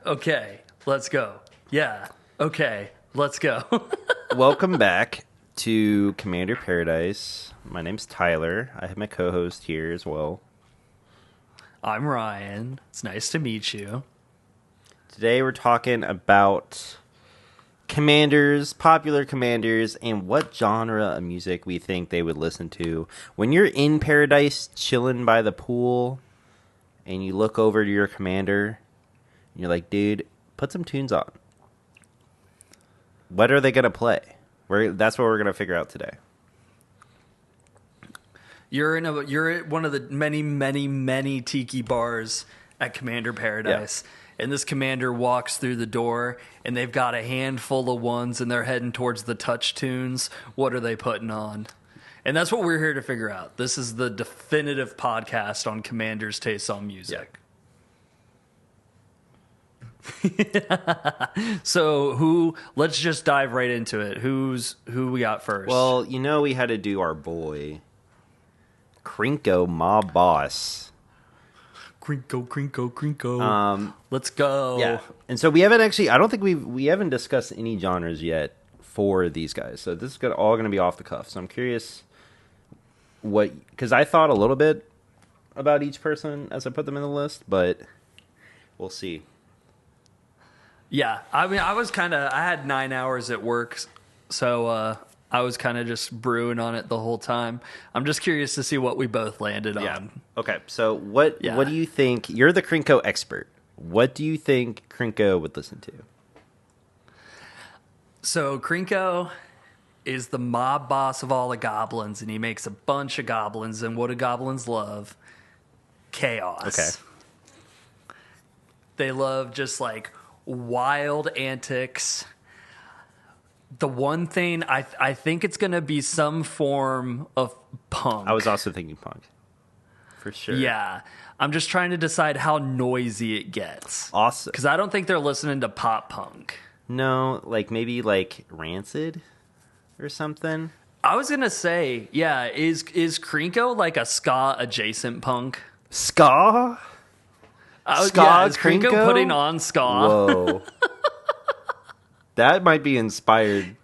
Okay, let's go. Yeah, okay, let's go. Welcome back to Commander Paradise. My name's Tyler. I have my co-host here as well. I'm Ryan. It's nice to meet you. Today we're talking about commanders, popular commanders, and what genre of music we think they would listen to. When you're in Paradise chilling by the pool and you look over to your commander and you're like, dude, put some tunes on. What are they going to play? That's what we're going to figure out today. You're at one of the many tiki bars at Commander Paradise. Yeah. And this commander walks through the door, and they've got a handful of ones, and they're heading towards the touch tunes. What are they putting on? And that's what we're here to figure out. This is the definitive podcast on Commander's Taste on Music. Yeah. So let's just dive right into it. Who we got first? Well, we had to do our boy, Krenko, Mob Boss. Krenko. Let's go. Yeah. And so we haven't actually, I don't think we haven't discussed any genres yet for these guys. So this is all going to be off the cuff. So I'm curious because I thought a little bit about each person as I put them in the list, but we'll see. Yeah. I mean, I had 9 hours at work, so I was kind of just brewing on it the whole time. I'm just curious to see what we both landed on. Okay, so what do you think? You're the Krenko expert. What do you think Krenko would listen to? So Krenko is the mob boss of all the goblins, and he makes a bunch of goblins, and what do goblins love? Chaos. Okay. They love just like wild antics. The one thing, I think it's going to be some form of punk. I was also thinking punk. For sure. Yeah. I'm just trying to decide how noisy it gets. Awesome. Because I don't think they're listening to pop punk. No, maybe Rancid or something. I was going to say, yeah, is Krenko like a ska adjacent punk? Ska? Ska yeah, is Krenko putting on ska? Whoa. That might be inspired.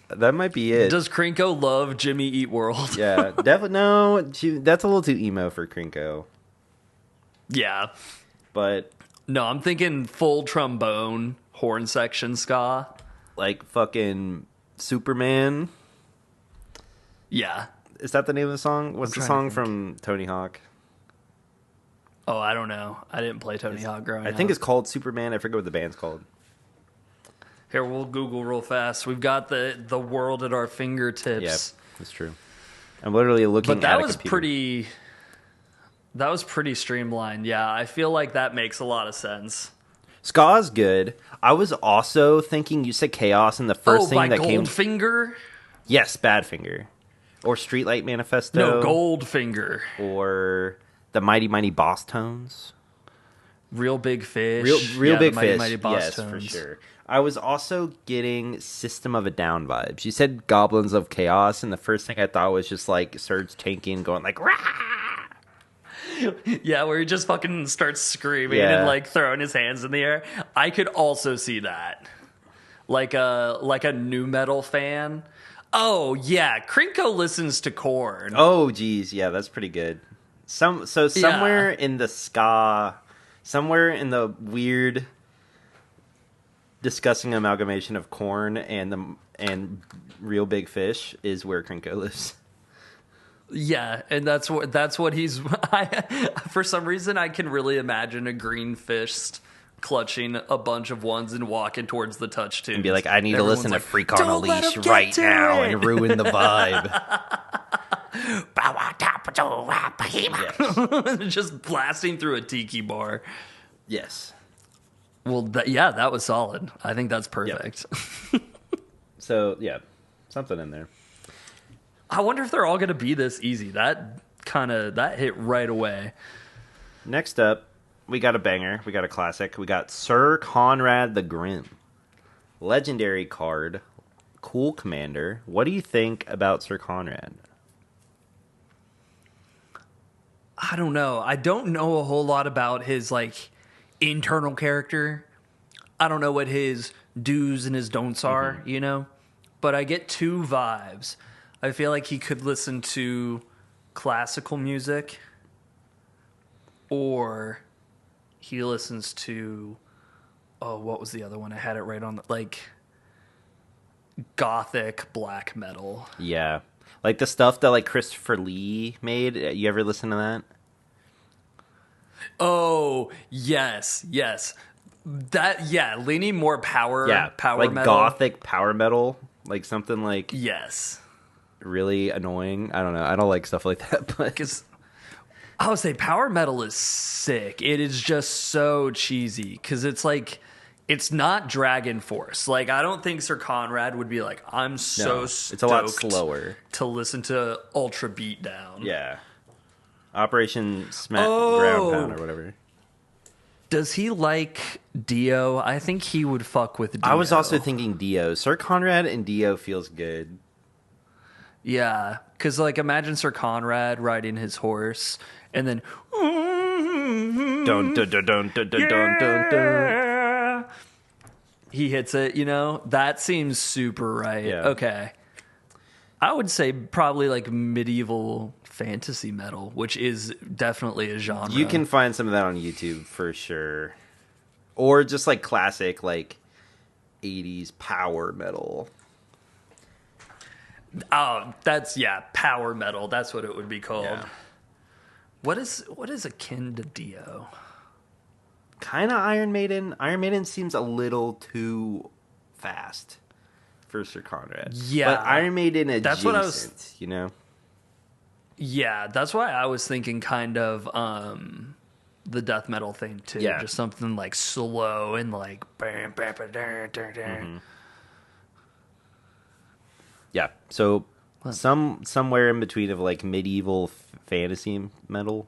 That might be it. Does Krenko love Jimmy Eat World? Yeah, definitely. No, that's a little too emo for Krenko. Yeah. But no, I'm thinking full trombone, horn section ska. Like fucking Superman. Yeah. Is that the name of the song? What's the song from Tony Hawk? Oh, I don't know. I didn't play Tony Hawk growing up. I think it's called Superman. I forget what the band's called. Here, we'll Google real fast. We've got the world at our fingertips. Yeah, that's true. I'm literally looking at a computer. That was pretty streamlined. Yeah, I feel like that makes a lot of sense. Ska's good. I was also thinking, you said Chaos, and the first thing that came... Goldfinger? Yes, Badfinger. Or Streetlight Manifesto. No, Goldfinger. Or the Mighty Mighty Boss Tones. Real Big Fish. Real Big Fish. Mighty Boss yes, Tones. For sure. I was also getting System of a Down vibes. You said Goblins of Chaos, and the first thing I thought was just Serge Tankian going Rah! Yeah, where he just fucking starts screaming and throwing his hands in the air. I could also see that. Like a nu metal fan. Oh yeah, Krenko listens to Korn. Oh geez, yeah, that's pretty good. Somewhere in the ska, somewhere in the weird disgusting amalgamation of Korn and Real Big Fish is where Krenko lives. Yeah, and that's what he's. For some reason, I can really imagine a green fist clutching a bunch of ones and walking towards the touch tube and be like, "I need to listen to Freak on a Leash right now and ruin the vibe." Just blasting through a tiki bar. Yes. Well, that was solid. I think that's perfect. Yep. So, yeah, something in there. I wonder if they're all going to be this easy. That hit right away. Next up, we got a banger. We got a classic. We got Sir Conrad the Grim. Legendary card. Cool commander. What do you think about Sir Conrad? I don't know. I don't know a whole lot about his, like, internal character. I don't know what his do's and his don'ts are, you know? But I get two vibes. I feel like he could listen to classical music, or he listens to, what was the other one? I had it right on the, like, gothic black metal. Yeah. Like the stuff that like Christopher Lee made. You ever listen to that? Oh, yes. Leaning more power like metal. gothic power metal. Like something like Yes. really annoying. I don't know. I don't like stuff like that, but Because I would say power metal is sick. It is just so cheesy because it's like, it's not Dragon Force. Like, I don't think Sir Conrad would be like, I'm so stoked it's a lot slower to listen to Ultra Beatdown. Yeah. Operation Ground Pound or whatever. Does he like Dio? I think he would fuck with Dio. I was also thinking Dio. Sir Conrad and Dio feels good. Yeah, because like imagine Sir Conrad riding his horse and then Dun, dun, dun, dun, dun, dun, dun, dun, dun. He hits it, you know? That seems super right. Yeah. Okay. I would say probably like medieval fantasy metal, which is definitely a genre. You can find some of that on YouTube for sure. Or just like classic like 80s power metal. Oh, that's power metal. That's what it would be called. Yeah. What is akin to Dio? Kind of Iron Maiden. Iron Maiden seems a little too fast for Sir Conrad. Yeah. But Iron Maiden adjacent, That's what I was, you know? Yeah, that's why I was thinking kind of the death metal thing too. Yeah. Just something like slow and like bam, bam, bam, bam, bam, bam. Yeah. So somewhere in between of like medieval fantasy metal.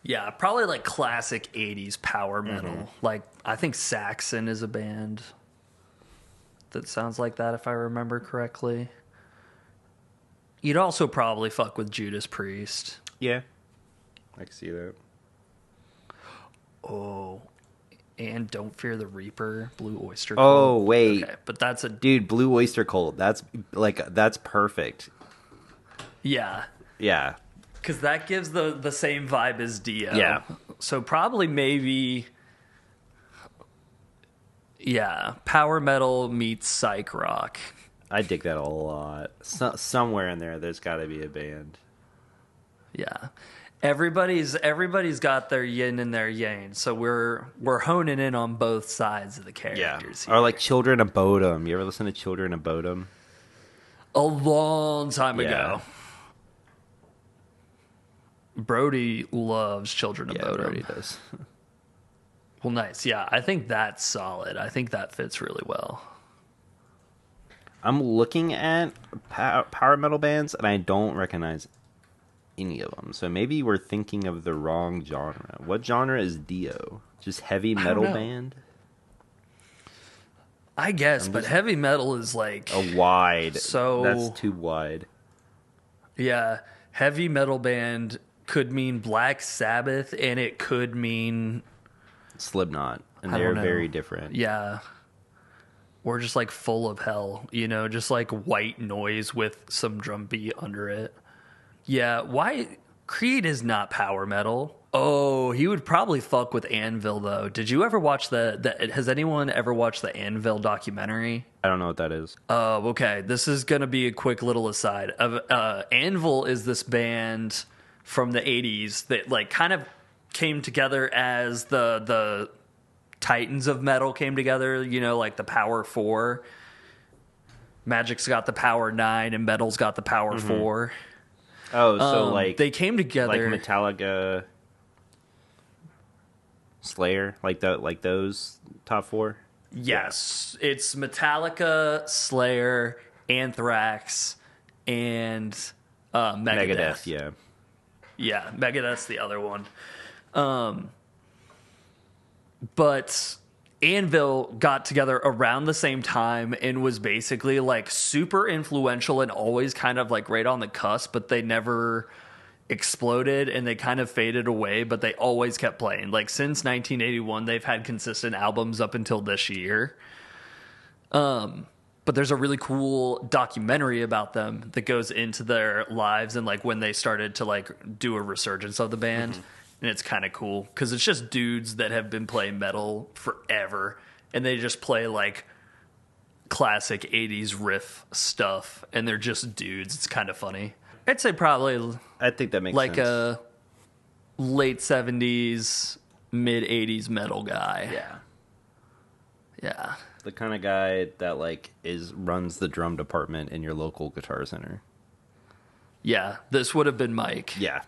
Yeah, probably like classic 80s power metal. Like, I think Saxon is a band that sounds like that, if I remember correctly. You'd also probably fuck with Judas Priest. Yeah. I can see that. Oh, and Don't Fear the Reaper, Blue Oyster Oh, Cult. wait. Okay, but that's a... Dude, Blue Oyster Cult. That's perfect. Yeah. Yeah. Because that gives the same vibe as Dio. Yeah. So probably maybe... Yeah, power metal meets psych rock. I dig that a lot. Somewhere in there's got to be a band. Yeah. Everybody's got their yin and their yang, so we're honing in on both sides of the characters. Or like Children of Bodom. You ever listen to Children of Bodom? A long time ago. Brody loves Children of Bodom. Brody does. Well, nice. Yeah, I think that's solid. I think that fits really well. I'm looking at power metal bands, and I don't recognize any of them. So maybe we're thinking of the wrong genre. What genre is Dio? Just heavy metal band? I guess, but heavy metal is like... a wide. So... That's too wide. Yeah, heavy metal band could mean Black Sabbath, and it could mean... Slipknot. And I they're don't know. very different. Yeah. Or just like Full of Hell, you know, just like white noise with some drum beat under it. Yeah, why? Creed is not power metal. Oh, he would probably fuck with Anvil, though. Did you ever watch has anyone ever watched the Anvil documentary? I don't know what that is. Oh, okay. This is going to be a quick little aside. Anvil is this band from the 80s that like kind of came together as the Titans of metal came together, you know, like the Power Four. Magic's got the power 9 and Metal's got the power 4. Oh, so like they came together like Metallica, Slayer, like those top 4. Yes, it's Metallica, Slayer, Anthrax, and Megadeth. Yeah. Yeah, Megadeth's the other one. But Anvil got together around the same time and was basically like super influential and always kind of like right on the cusp, but they never exploded and they kind of faded away, but they always kept playing. Like since 1981, they've had consistent albums up until this year. But there's a really cool documentary about them that goes into their lives and like when they started to like do a resurgence of the band. And it's kind of cool because it's just dudes that have been playing metal forever and they just play like classic 80s riff stuff and they're just dudes. It's kind of funny. I'd say probably I think that makes like sense. a late 70s, mid 80s metal guy. Yeah. Yeah. The kind of guy that like runs the drum department in your local Guitar Center. Yeah. This would have been Mike. Yeah.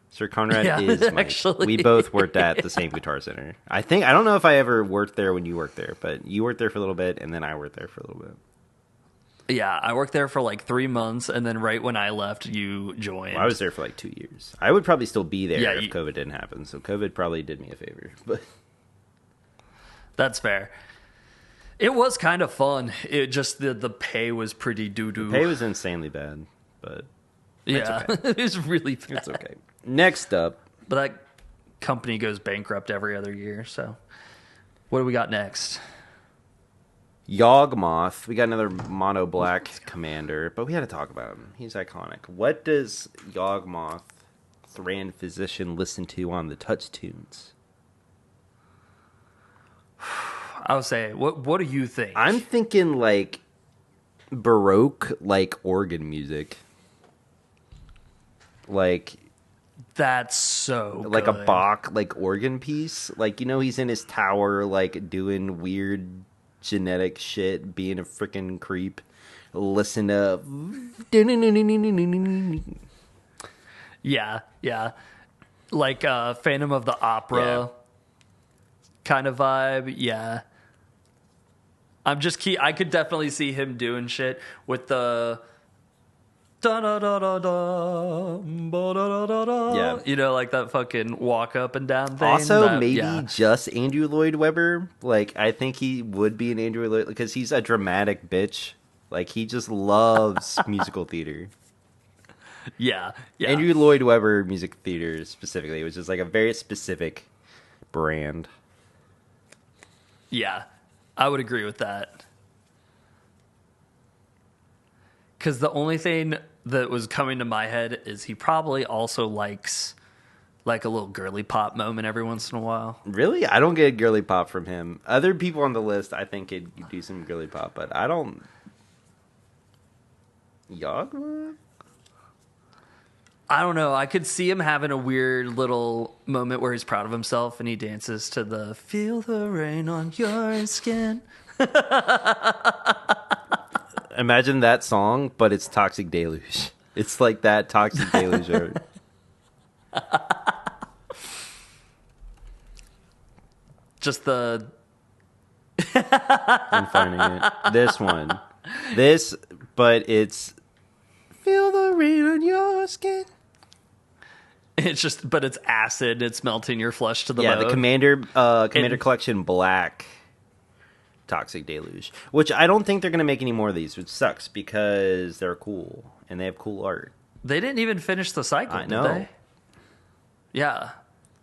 Sir Conrad Yeah, is Mike. actually. We both worked at the same Guitar Center. I don't know if I ever worked there when you worked there, but you worked there for a little bit and then I worked there for a little bit. Yeah, I worked there for like 3 months, and then right when I left, you joined. Well, I was there for like 2 years. I would probably still be there Yeah, if COVID didn't happen. So COVID probably did me a favor. But That's fair. It was kind of fun. It just the pay was pretty doo-doo. pay was insanely bad, but yeah, okay. it was really bad. it's okay. Next up, But that company goes bankrupt every other year, so what do we got next? Yawgmoth. We got another mono black commander, but we had to talk about him. He's iconic. What does Yawgmoth Thran Physician listen to on the touch tunes? I would say, what do you think? I'm thinking like Baroque, like organ music. Like That's so like a good. Bach like organ piece. Like, you know, he's in his tower like doing weird genetic shit, being a freaking creep. Listen to Yeah. Like Phantom of the Opera kind of vibe. Yeah. I could definitely see him doing shit with the da da da da da ba da da da da. Yeah. You know, like that fucking walk up and down thing. Also, maybe yeah. just Andrew Lloyd Webber. Like, I think he would be an Andrew Lloyd because he's a dramatic bitch. Like, he just loves musical theater. Yeah. Andrew Lloyd Webber music theater specifically, which is like a very specific brand. Yeah, I would agree with that. Because the only thing that was coming to my head is he probably also likes like a little girly pop moment every once in a while. Really? I don't get girly pop from him. Other people on the list, I think, could do some girly pop, but I don't. Yawgmoth? I don't know. I could see him having a weird little moment where he's proud of himself and he dances to the "Feel the Rain on Your Skin." Imagine that song, but it's Toxic Deluge. It's like that Toxic Deluge. Just the I'm finding it. This one. But it's "Feel the Rain on Your Skin." but it's acid. It's melting your flesh to the Yeah, bone. the Commander Collection Black Toxic Deluge, which I don't think they're going to make any more of these, which sucks because they're cool and they have cool art. They didn't even finish the cycle, I did know. they? Yeah,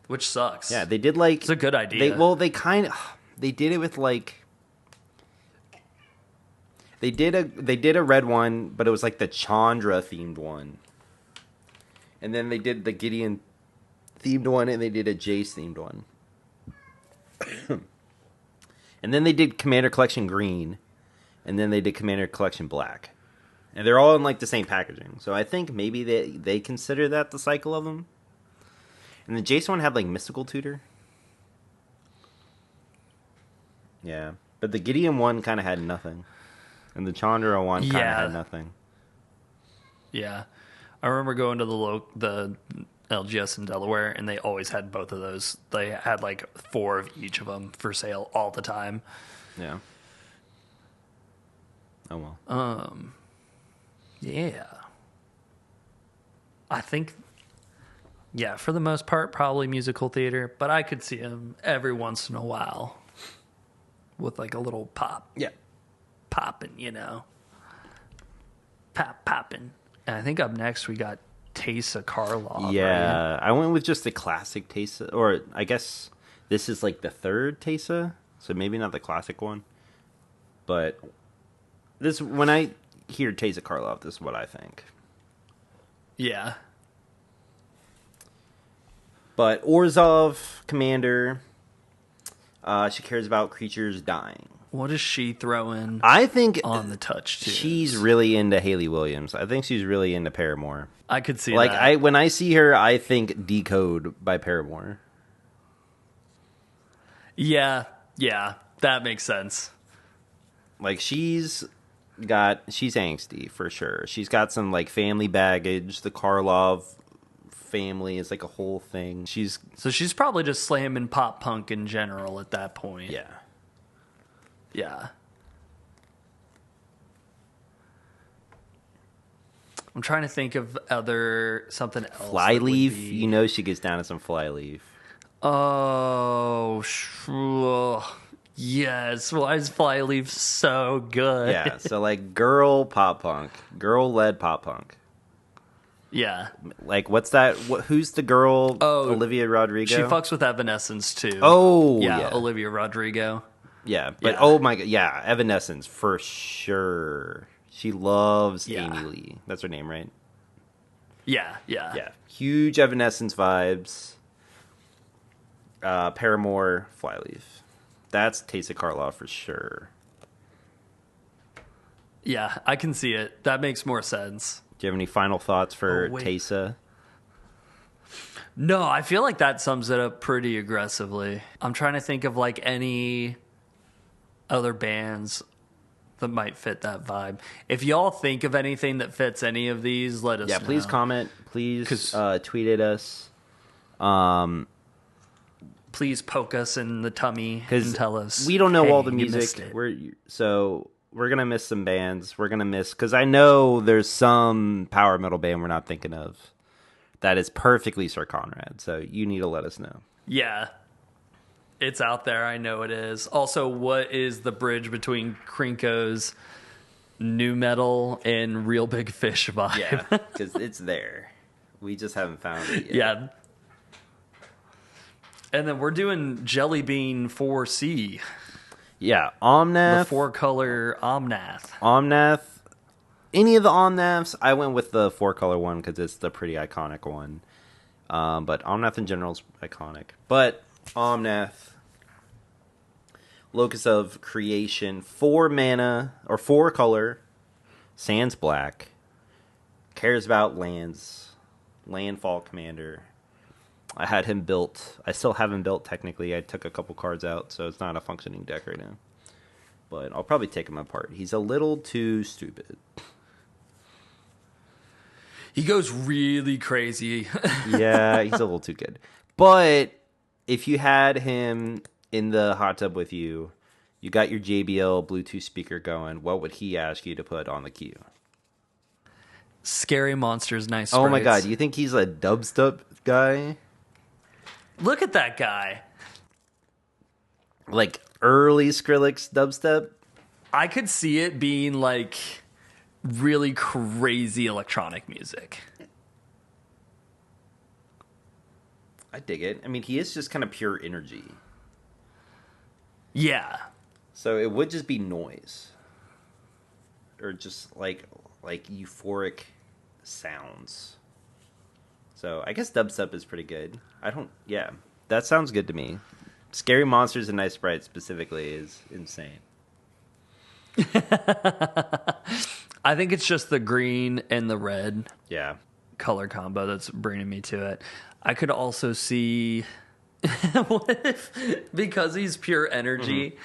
which sucks. Yeah, they did like... It's a good idea. They did it with like... They did a red one, but it was like the Chandra themed one. And then they did the Gideon themed one, and they did a Jace themed one. And then they did Commander Collection Green, and then they did Commander Collection Black. And they're all in like the same packaging. So I think maybe they consider that the cycle of them. And the Jace one had like Mystical Tutor. Yeah. But the Gideon one kind of had nothing. And the Chandra one kind of Yeah. had nothing. Yeah. I remember going to the LGS in Delaware, and they always had both of those. They had like 4 of each of them for sale all the time. Yeah. Oh, well. Yeah. I think, yeah, for the most part, probably musical theater, but I could see him every once in a while with like a little pop. Yeah. Popping, you know. Popping. And I think up next we got Taysa Karlov. Yeah. Right? I went with just the classic Taysa, or I guess this is like the third Taysa, so maybe not the classic one. But this, when I hear Taysa Karlov, this is what I think. Yeah. But Orzhov, Commander, she cares about creatures dying. What does she throw in I think on the touch, too? she's really into Haley Williams. I think she's really into Paramore. I could see Like, that. when I see her, I think Decode by Paramore. Yeah, that makes sense. Like, she's angsty for sure. She's got some like family baggage. The Karlov family is like a whole thing. So she's probably just slamming pop punk in general at that point. Yeah. Yeah. I'm trying to think of something else. Flyleaf, you know she gets down to some Flyleaf. Oh, yes. Why is Flyleaf so good? Yeah, so like girl pop punk, girl-led pop punk. Yeah. Like, what's that? Who's the girl? Oh, Olivia Rodrigo. She fucks with Evanescence too. Oh, yeah, yeah. Olivia Rodrigo. Yeah, but Yeah. oh my god, yeah, Evanescence for sure. She loves Yeah. Amy Lee. That's her name, right? Yeah. Yeah, huge Evanescence vibes. Paramore, Flyleaf. That's Taysa Karlov for sure. Yeah, I can see it. That makes more sense. Do you have any final thoughts for Oh, wait. Taysa? No, I feel like that sums it up pretty aggressively. I'm trying to think of like any other bands that might fit that vibe. If y'all think of anything that fits any of these, let us know. Yeah, please comment. Please 'Cause- tweet at us. Please poke us in the tummy and tell us. We don't know hey, all the you missed music. it. We're gonna miss some bands. We're gonna miss, because I know there's some power metal band we're not thinking of that is perfectly Sir Conrad. So you need to let us know. Yeah. It's out there. I know it is. Also, what is the bridge between Krenko's new metal and Real Big Fish vibe? Yeah, because it's there. We just haven't found it yet. Yeah. And then we're doing Jelly Bean 4C, Yeah, the Omnath. 4-color Omnath. Omnath. Any of the Omnaths, I went with the 4-color one because it's the pretty iconic one. But Omnath in general is iconic. But Omnath, Locus of Creation, 4 mana, or 4-color, Sans Black, cares about lands, Landfall Commander. I had him built. I still have him built, technically. I took a couple cards out, so it's not a functioning deck right now. But I'll probably take him apart. He's a little too stupid. He goes really crazy. Yeah, he's a little too good. But if you had him in the hot tub with you, you got your JBL Bluetooth speaker going, what would he ask you to put on the queue? Scary Monsters, nice Oh my sprites. god, you think he's a dubstep guy? Look at that guy. Like early Skrillex dubstep? I could see it being like really crazy electronic music. I dig it. I mean, he is just kind of pure energy. Yeah. So it would just be noise. Or just like euphoric sounds. So I guess dubstep is pretty good. Yeah, that sounds good to me. Scary Monsters and Nice Sprites specifically is insane. I think it's just the green and the red Yeah. color combo that's bringing me to it. I could also see what if, because he's pure energy,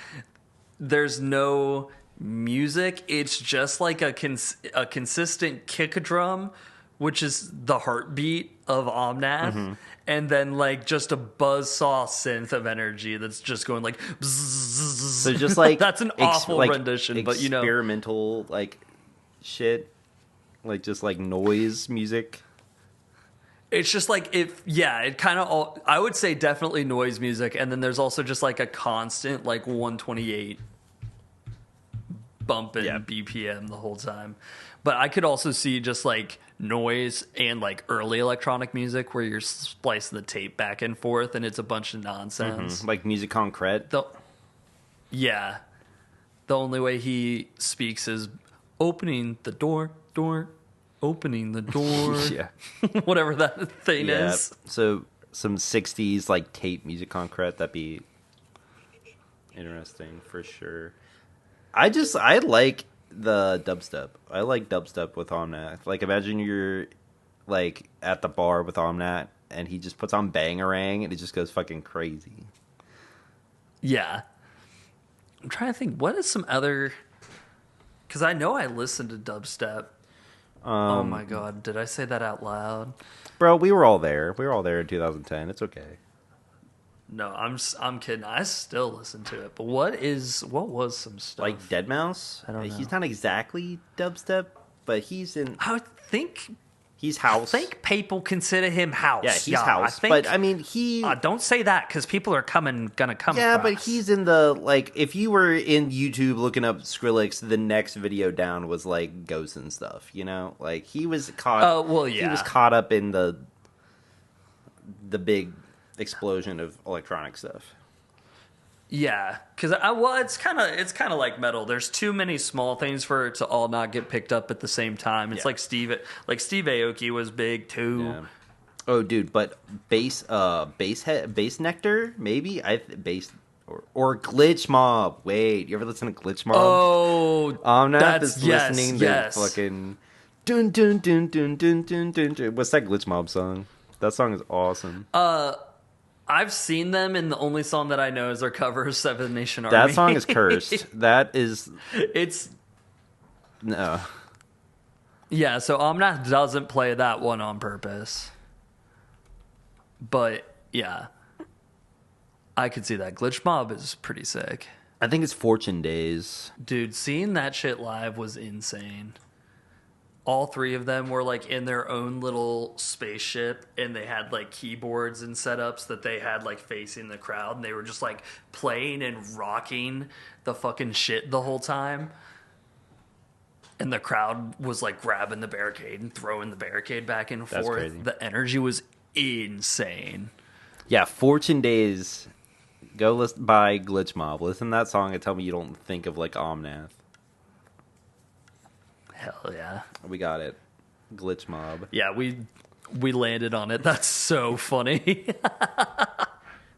there's no music. It's just like a consistent kick drum, which is the heartbeat of Omnath, and then like just a buzzsaw synth of energy that's just going like. So just like that's an awful rendition, but you know, experimental like shit, like just like noise music. it's just like it kind of. I would say definitely noise music, and then there's also just like a constant like 128 bumping BPM the whole time. But I could also see just like noise and like early electronic music where you're splicing the tape back and forth and it's a bunch of nonsense. Like music concrete. Yeah. The only way he speaks is opening the door, opening the door. Yeah. Whatever that thing is. So some 60s like tape music concrete, that'd be interesting for sure. I like the dubstep. I like dubstep with Omnath. Like, imagine you're, like, at the bar with Omnath, and he just puts on Bangarang, and it just goes fucking crazy. Yeah. I'm trying to think, what is some other... Because I know I listened to dubstep. Oh my god, did I say that out loud? Bro, we were all there. We were all there in 2010. It's okay. No, I'm kidding. I still listen to it. But what was some stuff? Like Deadmau5? I don't know. He's not exactly dubstep, but he's in... I would think... He's house. I think people consider him house. Yeah, he's house. But, I mean, he... don't say that, because people are gonna come Yeah, across. but he's in the... Like, if you were in YouTube looking up Skrillex, the next video down was, like, Ghosts and stuff, you know? Like, he was caught... Oh, well, yeah. He was caught up in the big explosion of electronic stuff. Yeah, because it's kind of like metal. There's too many small things for it to all not get picked up at the same time. It's like Steve Aoki was big too. Yeah. Oh, dude, but bass nectar maybe bass or glitch mob. Wait, you ever listen to glitch mob? Oh, Omnath is listening to fucking dun dun dun dun dun dun dun dun. What's that glitch mob song? That song is awesome. I've seen them, and the only song that I know is their cover of Seven Nation Army. That song is cursed. It's no. Yeah, so Omnath doesn't play that one on purpose. But yeah, I could see that. Glitch Mob is pretty sick. I think it's Fortune Days. Dude, seeing that shit live was insane. All three of them were like in their own little spaceship, and they had like keyboards and setups that they had like facing the crowd, and they were just like playing and rocking the fucking shit the whole time. And the crowd was like grabbing the barricade and throwing the barricade back and That's forth. crazy. The energy was insane. Yeah, Fortune Days. Go listen by Glitch Mob. Listen to that song and tell me you don't think of like Omnath. Hell yeah. We got it. Glitch Mob. Yeah, we landed on it. That's so funny.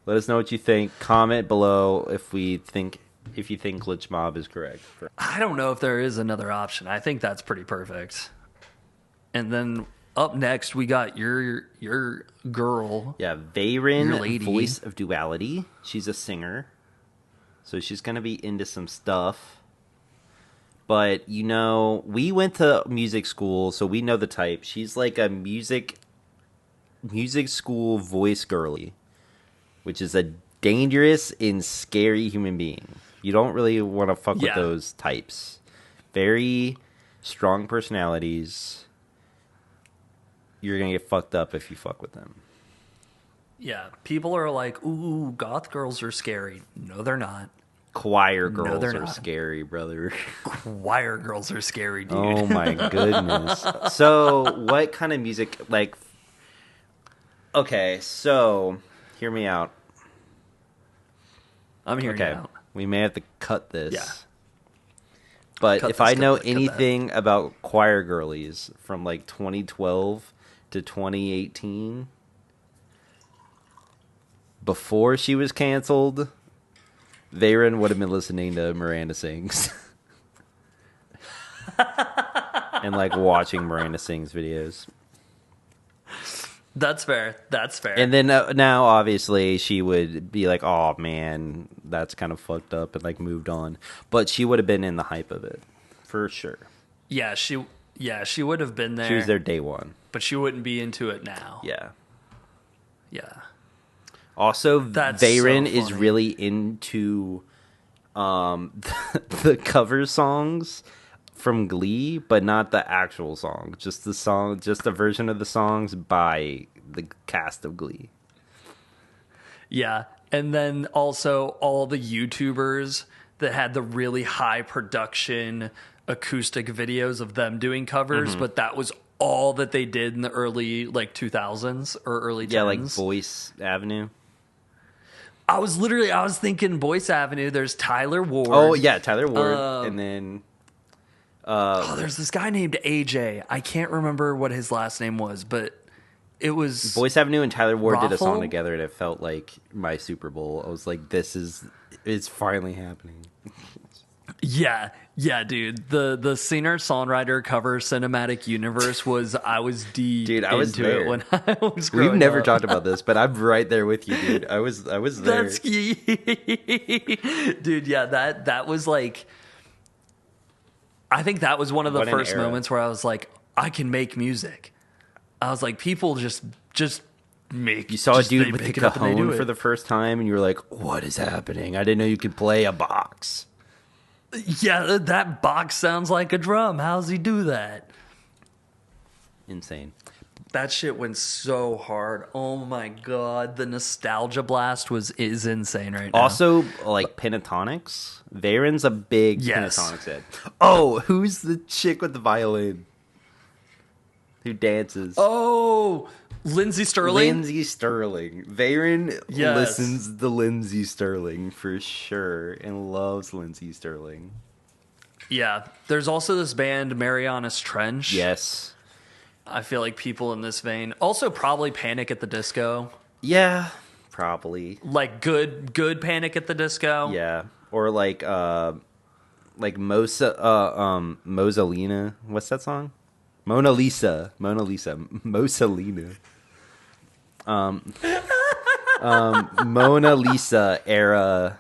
Let us know what you think. Comment below if you think Glitch Mob is correct. I don't know if there is another option. I think that's pretty perfect. And then up next we got your girl. Yeah, Veyron, Your lady. Voice of Duality. She's a singer. So she's going to be into some stuff. But, you know, we went to music school, so we know the type. She's like a music school voice girly, which is a dangerous and scary human being. You don't really want to fuck with those types. Very strong personalities. You're going to get fucked up if you fuck with them. Yeah, people are like, ooh, goth girls are scary. No, they're not. Choir girls are not. scary, brother. Choir girls are scary, dude. Oh my goodness. So, what kind of music, like... Okay, so, hear me out. I'm hearing you out. We may have to cut this. Yeah. But Cut if this, I cut know that, cut anything about choir girlies from like 2012 to 2018, before she was canceled, Veyron would have been listening to Miranda Sings. And like watching Miranda Sings videos. That's fair. That's fair. And then now, obviously, she would be like, "Oh man, that's kind of fucked up," and like moved on. But she would have been in the hype of it for sure. yeah, she would have been there. She was there day one. But she wouldn't be into it now. Yeah. Yeah. Also, That's Varen so is funny. really into the cover songs from Glee, but not the actual song. Just the song, just a version of the songs by the cast of Glee. Yeah. And then also all the YouTubers that had the really high production acoustic videos of them doing covers, but that was all that they did in the early like 2000s or early 10s. Yeah, like Voice Avenue. I was thinking Boyce Avenue. There's Tyler Ward. Oh yeah, Tyler Ward, and then There's this guy named AJ. I can't remember what his last name was, but it was Voice Avenue and Tyler Ward did a song Raffle? together, and it felt like my Super Bowl. I was like, it's finally happening. Yeah, dude. The singer songwriter cover cinematic universe was I was deep Dude, I was into there. it when I was We've growing never up. talked about this, but I'm right there with you, dude. I was there. That's dude. Yeah, that was like. I think that was one of the What an first era. moments where I was like, I can make music. I was like, people just make. You saw a just, dude they with the pick it up and they do cajon for it. the first time, and you were like, "What is happening? I didn't know you could play a box." Yeah, that box sounds like a drum. How's he do that? Insane. That shit went so hard. Oh my god, the nostalgia blast is insane right now. Also, like pentatonics. Varen's a big Yes. pentatonics head. Oh, who's the chick with the violin who dances? oh, Lindsey Sterling. Lindsey Sterling. Varen Yes. listens to Lindsey Sterling for sure and loves Lindsey Sterling. Yeah, there's also this band Marianas Trench. Yes. I feel like people in this vein. Also, probably Panic at the Disco. Yeah, probably. Like good Panic at the Disco. Yeah. Or like Mosalina. What's that song? Mona Lisa. Mosalina. Mona Lisa era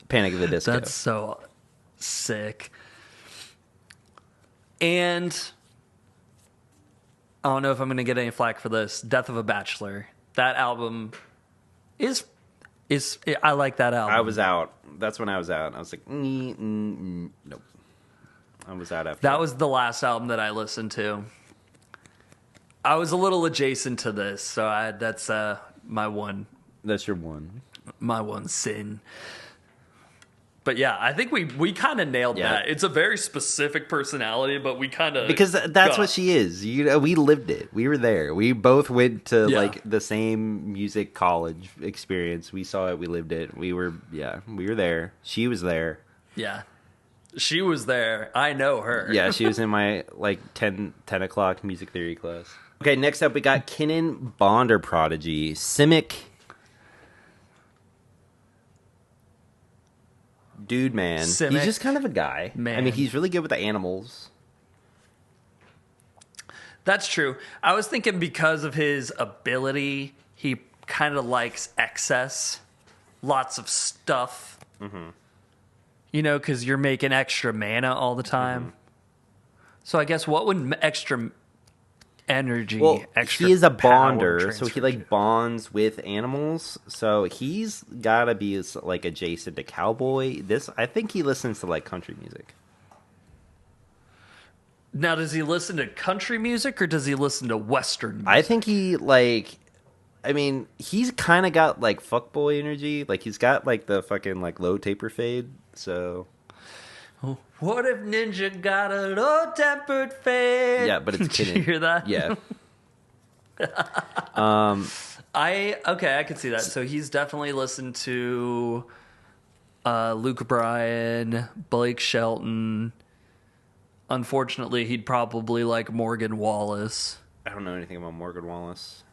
Panic at the Disco. That's so sick. And I don't know if I'm going to get any flack for this. Death of a Bachelor. That album is I like that album. I was out. That's when I was out. I was like, nope. I was out after That was the last album that I listened to. I was a little adjacent to this, so that's my one That's your one. sin. But yeah, I think we kind of nailed Yeah. that. It's a very specific personality, but we kind of Because that's what she is. You know, we lived it. We were there. We both went to Yeah. like the same music college experience. We saw it. We lived it. We were there. She was there. Yeah, she was there. I know her. Yeah, she was in my like 10 o'clock music theory class. Okay, next up we got Kinnan Bonder Prodigy, Simic. Dude, man. Simic, He's just kind of a guy. man. I mean, he's really good with the animals. That's true. I was thinking because of his ability, he kind of likes excess, lots of stuff. Mm-hmm. You know, because you're making extra mana all the time. Mm-hmm. So I guess what would extra energy, Well, extra he is a power bonder, so transfer he like bonds with animals. So he's gotta be like adjacent to cowboy. I think he listens to like country music. Now, does he listen to country music or does he listen to Western music? I think he like. I mean, he's kind of got like fuckboy energy. Like he's got like the fucking like low taper fade. So What if Ninja got a low-tempered fade? yeah, but it's Did you hear that? Yeah. I could see that. So he's definitely listened to Luke Bryan, Blake Shelton. Unfortunately, he'd probably like Morgan Wallace. I don't know anything about Morgan Wallace.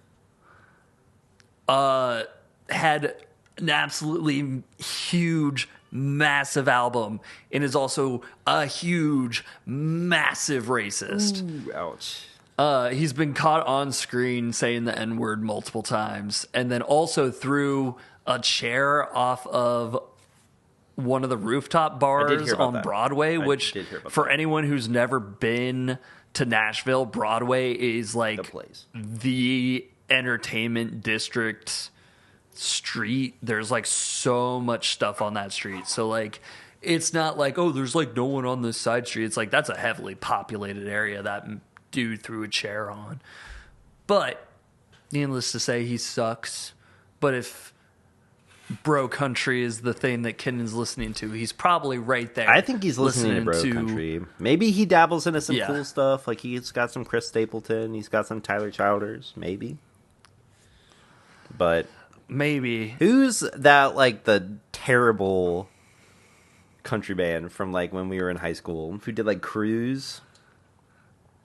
Had an absolutely huge, massive album and is also a huge, massive racist. Ooh, ouch. He's been caught on screen saying the N-word multiple times, and then also threw a chair off of one of the rooftop bars on Broadway, which for anyone who's never been to Nashville, Broadway is like the entertainment district street. There's like so much stuff on that street. So like it's not like, oh, there's like no one on this side street. It's like that's a heavily populated area that dude threw a chair on. But needless to say, he sucks. But if bro country is the thing that Kennan's listening to, he's probably right there. I think he's listening to bro country. Maybe he dabbles into some cool stuff. Like he's got some Chris Stapleton. He's got some Tyler Childers. Maybe. But maybe. Who's that, like, the terrible country band from, like, when we were in high school? Who did, like, Cruise?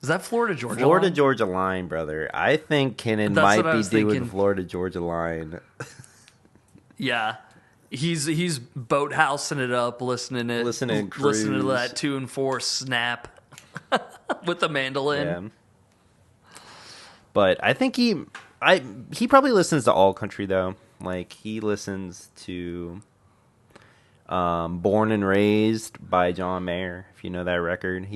Is that Florida Georgia Florida Line? Georgia Line, brother. I think Kennan might be doing Florida Georgia Line. Yeah. He's boathousing it up, listening to that 2 and 4 snap with the mandolin. Yeah. But I think he probably listens to all country though. Like he listens to Born and Raised by John Mayer. If you know that record,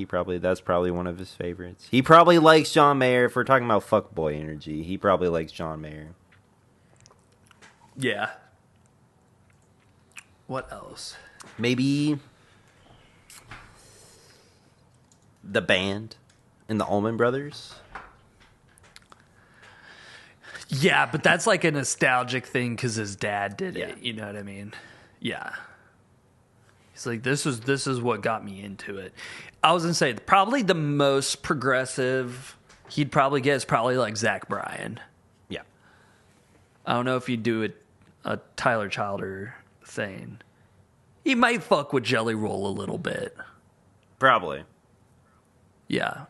that's probably one of his favorites. He probably likes John Mayer. If we're talking about fuckboy energy, he probably likes John Mayer. Yeah. What else? Maybe the band and the Allman Brothers. Yeah, but that's like a nostalgic thing because his dad did it. You know what I mean? Yeah. He's like, this is what got me into it. I was gonna say probably the most progressive he'd probably get is probably like Zach Bryan. Yeah. I don't know if he'd do a Tyler Childer thing. He might fuck with Jelly Roll a little bit. Probably. Yeah.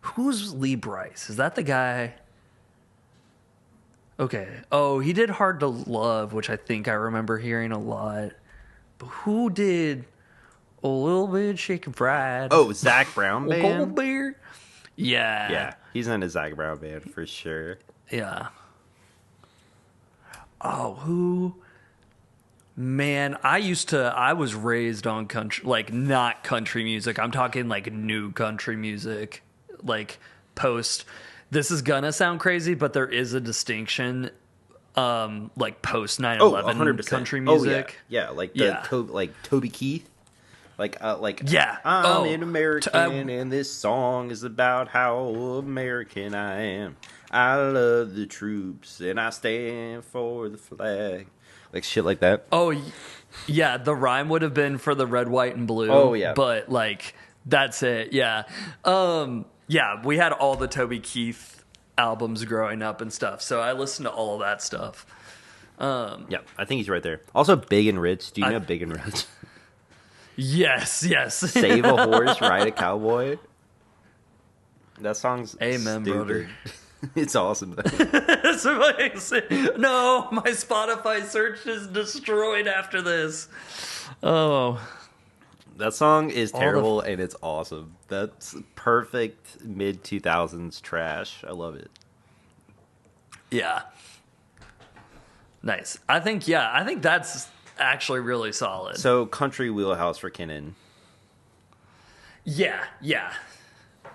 Who's Lee Brice? Is that the guy? Okay. Oh, he did Hard to Love, which I think I remember hearing a lot. But who did A Little Bit Shaken Fried? Oh, Zach Brown Band? Gold Beer? Yeah. Yeah, he's in a Zach Brown Band for sure. Yeah. Oh, who? Man, I was raised on country, like not country music. I'm talking like new country music, like post. This is gonna sound crazy, but there is a distinction, like post 9/11 country music. Oh, yeah, like Toby Keith, like yeah. I'm an American, and this song is about how American I am. I love the troops, and I stand for the flag. Like shit like that. Oh, yeah. The rhyme would have been for the red, white, and blue. Oh, yeah. But, like, that's it. Yeah. Yeah, we had all the Toby Keith albums growing up and stuff. So I listened to all of that stuff. Yeah, I think he's right there. Also, Big and Rich. Do you know Big and Rich? Yes. Save a horse, ride a cowboy. That song's Amen, stupid. brother. It's awesome. No, my Spotify search is destroyed after this. Oh. That song is terrible and it's awesome. That's perfect mid-2000s trash. I love it. Yeah. Nice. I think that's actually really solid. So, country wheelhouse for Kennan. Yeah.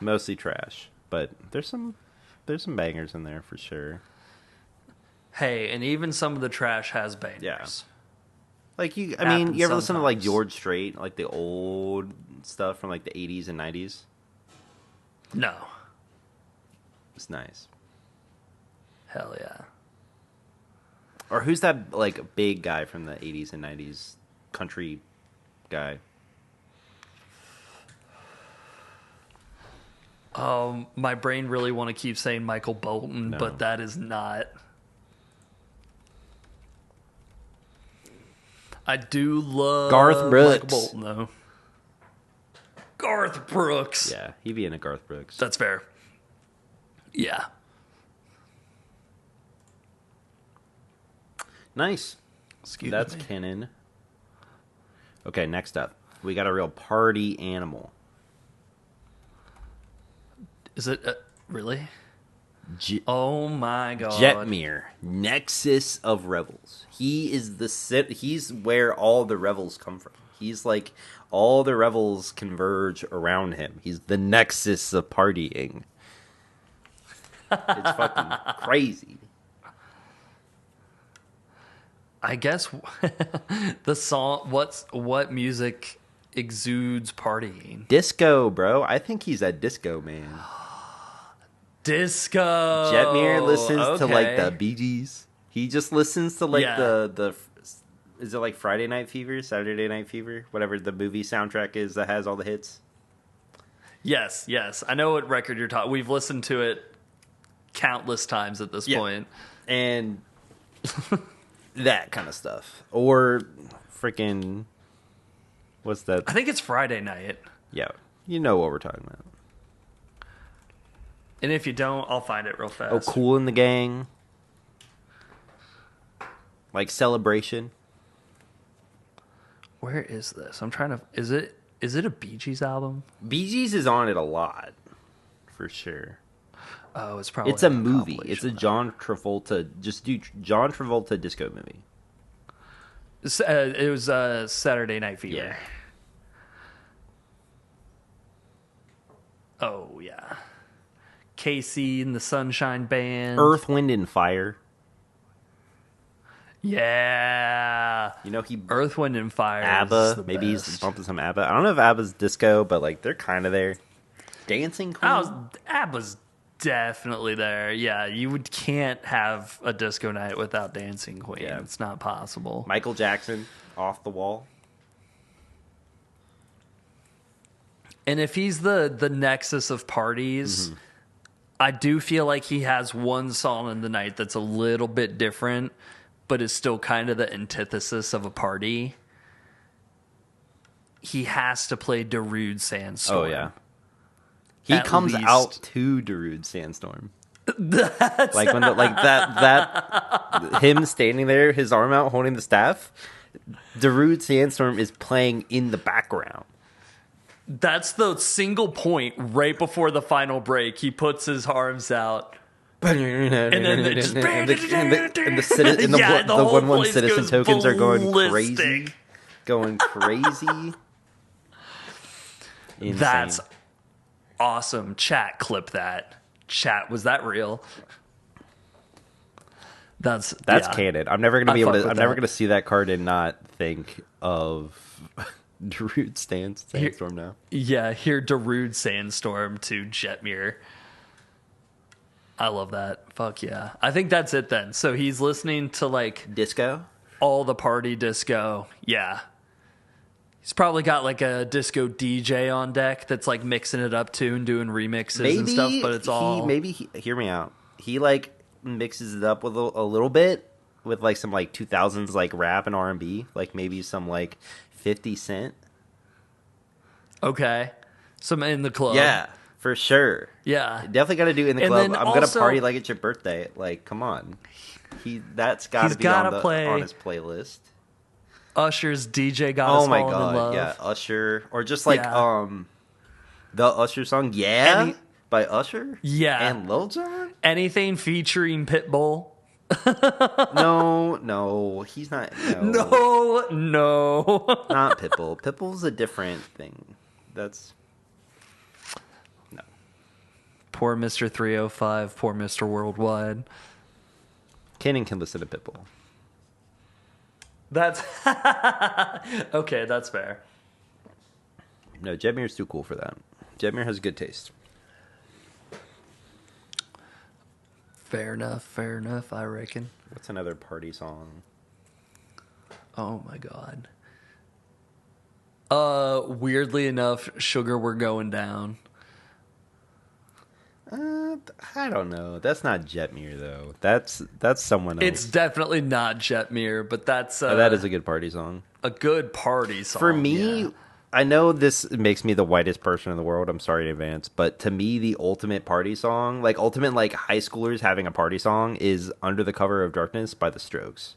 Mostly trash, but there's some bangers in there for sure. Hey, and even some of the trash has bangers. Yeah. Like you ever listen to like George Strait, like the old stuff from like the 80s and 90s? No. It's nice. Hell yeah. Or who's that like big guy from the 80s and 90s country guy? My brain really want to keep saying Michael Bolton, but that is not. I do love Garth Brooks. Michael Bolton, though. Garth Brooks. Yeah, he'd be in a Garth Brooks. That's fair. Yeah. Nice. That's me. Kennan. Okay, next up. We got a real party animal. Is it Really? J- Oh my god. Jetmir, Nexus of Revels. He is he's where all the revels come from. He's like all the revels converge around him. He's the nexus of partying. It's fucking crazy. I guess the song. What music exudes partying? Disco, bro. I think he's a disco man. Disco. Jetmir listens to like the Okay. Bee Gees. He just listens to like Yeah. the is it like Friday Night Fever, Saturday Night Fever, whatever the movie soundtrack is that has all the hits. Yes, yes. I know what record you're talking. We've listened to it countless times at this point. And that kind of stuff. Or freaking what's that? I think it's Friday night. Yeah. You know what we're talking about. And if you don't, I'll find it real fast. Oh, Cool in the Gang. Like Celebration. Where is this? I'm trying to. Is it a Bee Gees album? Bee Gees is on it a lot, for sure. Oh, it's probably. It's a on movie. compilation It's a then. John Travolta. Just do John Travolta disco movie. It was Saturday Night Fever. Yeah. Oh yeah. Casey and the Sunshine Band. Earth, Wind, and Fire. Yeah. You know he. Earth, Wind, and Fire. is ABBA. the Maybe best. he's bumping some ABBA. I don't know if ABBA's disco, but like they're kind of there. Dancing Queen. ABBA's definitely there. Yeah, can't have a disco night without Dancing Queen. Yeah. It's not possible. Michael Jackson. Off the Wall. And if he's the nexus of parties, I do feel like he has one song in the night that's a little bit different, but is still kind of the antithesis of a party. He has to play Darude Sandstorm. Oh yeah. He At comes least. out to Darude Sandstorm. That's Like when that him standing there, his arm out holding the staff. Darude Sandstorm is playing in the background. That's the single point right before the final break. He puts his arms out. And then they just- the 1-1 place citizen goes tokens are going ballistic. crazy. Going crazy. Insane. That's awesome. Chat, clip that. Chat, was that real? That's yeah. canon. I'm never gonna be I able fuck to. with I'm never that. gonna see that card and not think of Darude Sandstorm now. Yeah, hear Darude Sandstorm to Jetmir. I love that. Fuck yeah. I think that's it then. So he's listening to like Disco. all the party disco. Yeah. He's probably got like a disco DJ on deck that's like mixing it up too and doing remixes and stuff, but it's all hear me out. He like mixes it up with a little bit with like some like 2000s like rap and R&B, like maybe some like 50 Cent. okay. Some in the club. Yeah, for sure. Yeah. Definitely got to do it in the And club. then I'm gonna also- party like it's your birthday. Like, come on. That's got He's to be gotta play- on his playlist. Usher's DJ got us Oh my falling in god, love. yeah, Usher, or just like Yeah. the Usher song, yeah, Any- by Usher, Yeah. and Lil Jon. Anything featuring Pitbull. No, he's not. No. Not Pitbull. Pitbull's a different thing. That's no. Poor Mr. 305, poor Mr. Worldwide. Kenan can listen to Pitbull. That's okay, that's fair. No, Jetmir's too cool for that. Jetmir has good taste. Fair enough, I reckon. What's another party song? Oh my god. Weirdly enough, Sugar We're Going Down. I don't know. That's not Jetmir though. That's someone else. It's definitely not Jetmir, but that's That is a good party song. a good party song. For me, yeah. I know this makes me the whitest person in the world. I'm sorry in advance, but to me, the ultimate party song, like ultimate like high schoolers having a party song, is "Under the Cover of Darkness" by The Strokes.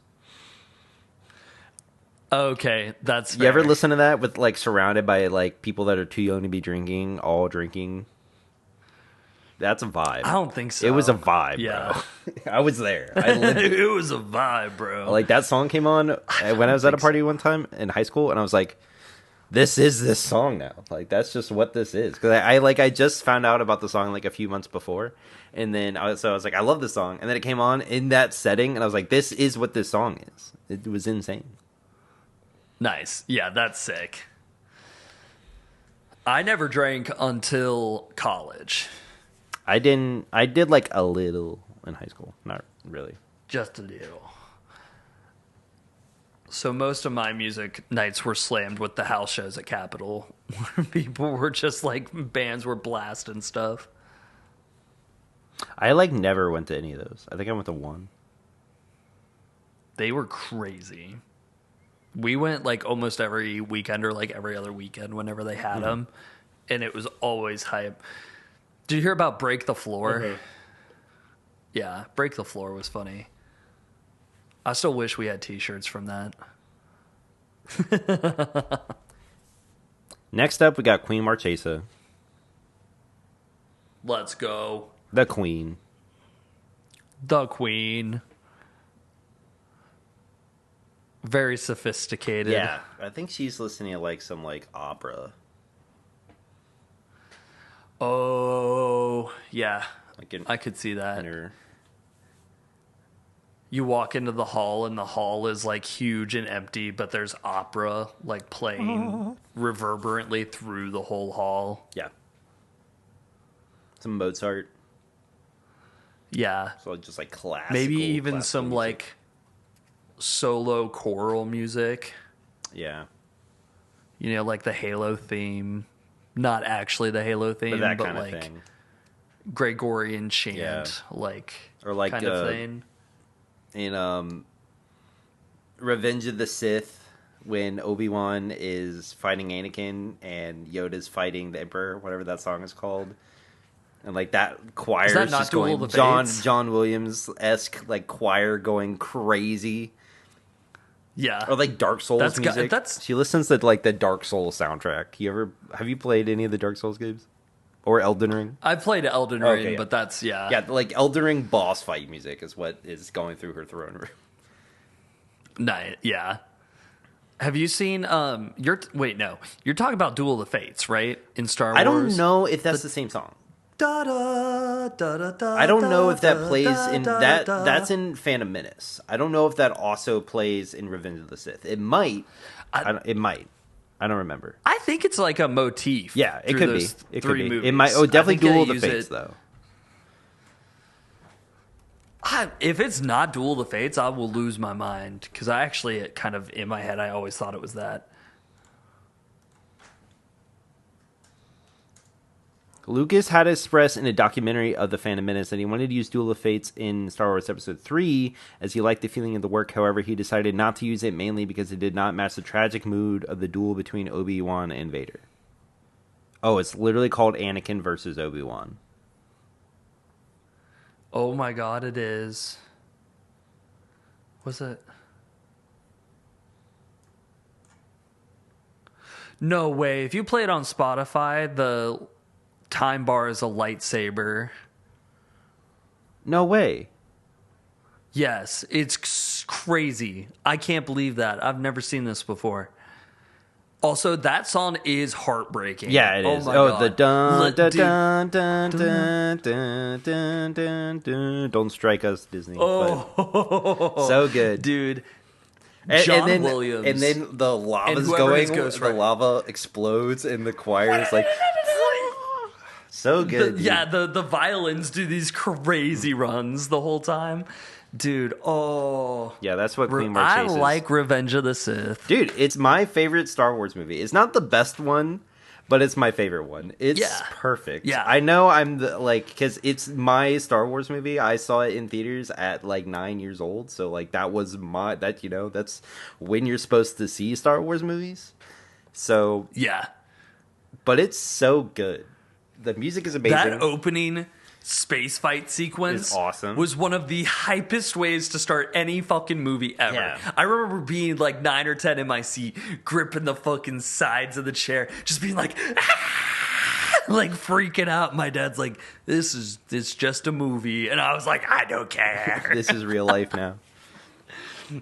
Okay, that's fair. You ever listen to that with like surrounded by like people that are too young to be drinking, all drinking? That's a vibe. I don't think so. It was a vibe, Yeah. bro. I was there. I lived it. It was a vibe, bro. Like, that song came on when I was at a party one time in high school, and I was like, this is this song now. Like, that's just what this is. Because I just found out about the song like a few months before, and then I was like, I love this song, and then it came on in that setting, and I was like, this is what this song is. It was insane. Nice. Yeah, that's sick. I never drank until college. I did like a little in high school. Not really. Just a little. So most of my music nights were slammed with the house shows at Capitol, where people were just like, bands were blasting stuff. I like never went to any of those. I think I went to one. They were crazy. We went like almost every weekend or like every other weekend whenever they had them, and it was always hype. Did you hear about Break the Floor? Okay. Yeah, Break the Floor was funny. I still wish we had t-shirts from that. Next up, we got Queen Marchesa. Let's go. The Queen. The Queen. Very sophisticated. Yeah, I think she's listening to like some like opera. Oh, yeah. Like I could see that. in her. You walk into the hall and the hall is like huge and empty, but there's opera like playing reverberantly through the whole hall. Yeah. Some Mozart. Yeah. So just like classical. Maybe even classical some music. like solo choral music. Yeah. You know, like the Halo theme. Not actually the Halo theme, But that but kind of like thing. Gregorian chant, Yeah. like Or like kind of thing. In Revenge of the Sith, when Obi-Wan is fighting Anakin and Yoda's fighting the Emperor, whatever that song is called. And like that choir Is that is not just Duel going of the Fates? John Williams-esque like choir going crazy. Yeah. Or like Dark Souls That's music. She listens to like the Dark Souls soundtrack. Have you played any of the Dark Souls games? Or Elden Ring? I played Elden Ring, Okay, yeah. but that's, yeah. Yeah, like Elden Ring boss fight music is what is going through her throne room. Yeah. Have you seen, you're talking about Duel of the Fates, right? In Star Wars? I don't know if that's the same song. Da, da, da, da, da, I don't know if that da, plays da, in da, that. da. That's in Phantom Menace. I don't know if that also plays in Revenge of the Sith. It might. It might. I don't remember. I think it's like a motif. Yeah, it through could be. those It could three be. movies. It might. Oh, I definitely think they Duel of the use Fates it- though. If it's not Duel of the Fates, I will lose my mind because I actually kind of in my head I always thought it was that. Lucas had expressed in a documentary of the Phantom Menace that he wanted to use Duel of Fates in Star Wars Episode 3 as he liked the feeling of the work. However, he decided not to use it mainly because it did not match the tragic mood of the duel between Obi-Wan and Vader. Oh, it's literally called Anakin versus Obi-Wan. Oh my god, it is. Was it? No way. If you play it on Spotify, the time bar is a lightsaber. No way. Yes, it's crazy. I can't believe that. I've never seen this before. Also, that song is heartbreaking. Yeah, it is. My Oh, God. the dun Dude, dun dun dun dun dun dun dun. Don't strike us, Disney. Oh, But so good, dude. And, John then, Williams. and then the lava's whoever going. his Ghost The Rider. lava explodes, and the choir is like, so good. dude. The violins do these crazy runs the whole time. Dude, Yeah, that's what Queen I Marchesa is. like Revenge of the Sith. Dude, it's my favorite Star Wars movie. It's not the best one, but it's my favorite one. It's perfect. Yeah. I know I'm because it's my Star Wars movie. I saw it in theaters at like 9 years old. So like that was that's when you're supposed to see Star Wars movies. So, Yeah. but it's so good. The music is amazing. That opening space fight sequence Is awesome. was one of the hypest ways to start any fucking movie ever. Yeah. I remember being like 9 or 10 in my seat, gripping the fucking sides of the chair, just being like, ah! like freaking out. My dad's like, it's just a movie. And I was like, I don't care. This is real life now.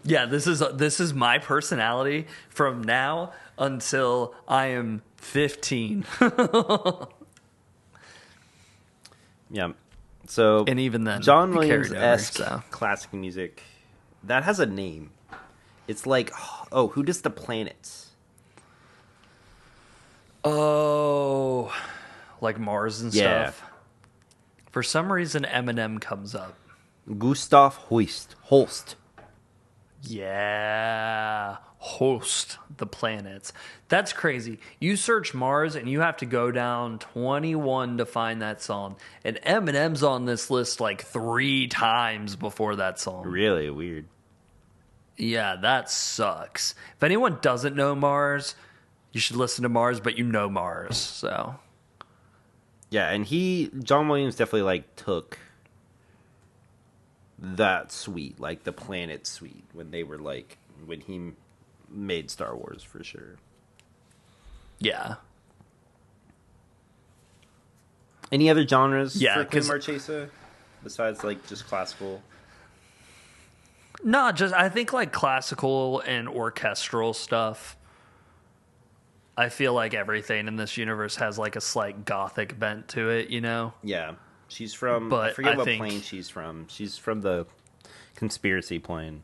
Yeah, this is my personality from now until I am 15. Yeah. So, And even then, John it carried Williams-esque over, so. classic music, that has a name. It's like, oh, who does the planets? Oh, like Mars and Yeah. stuff. For some reason, Eminem comes up. Gustav Holst. Yeah, host the planets. That's crazy. You search Mars and you have to go down 21 to find that song. And Eminem's on this list like 3 times before that song. Really weird. Yeah, that sucks. If anyone doesn't know Mars, you should listen to Mars, but you know Mars, so. Yeah, and John Williams definitely like took that suite, like the planet suite, when he made Star Wars for sure. Yeah. Any other genres Yeah, for Queen Marchesa besides like just classical? No, I think like classical and orchestral stuff. I feel like everything in this universe has like a slight gothic bent to it, you know? Yeah. She's from, But I forget what think, plane she's from. She's from the conspiracy plane.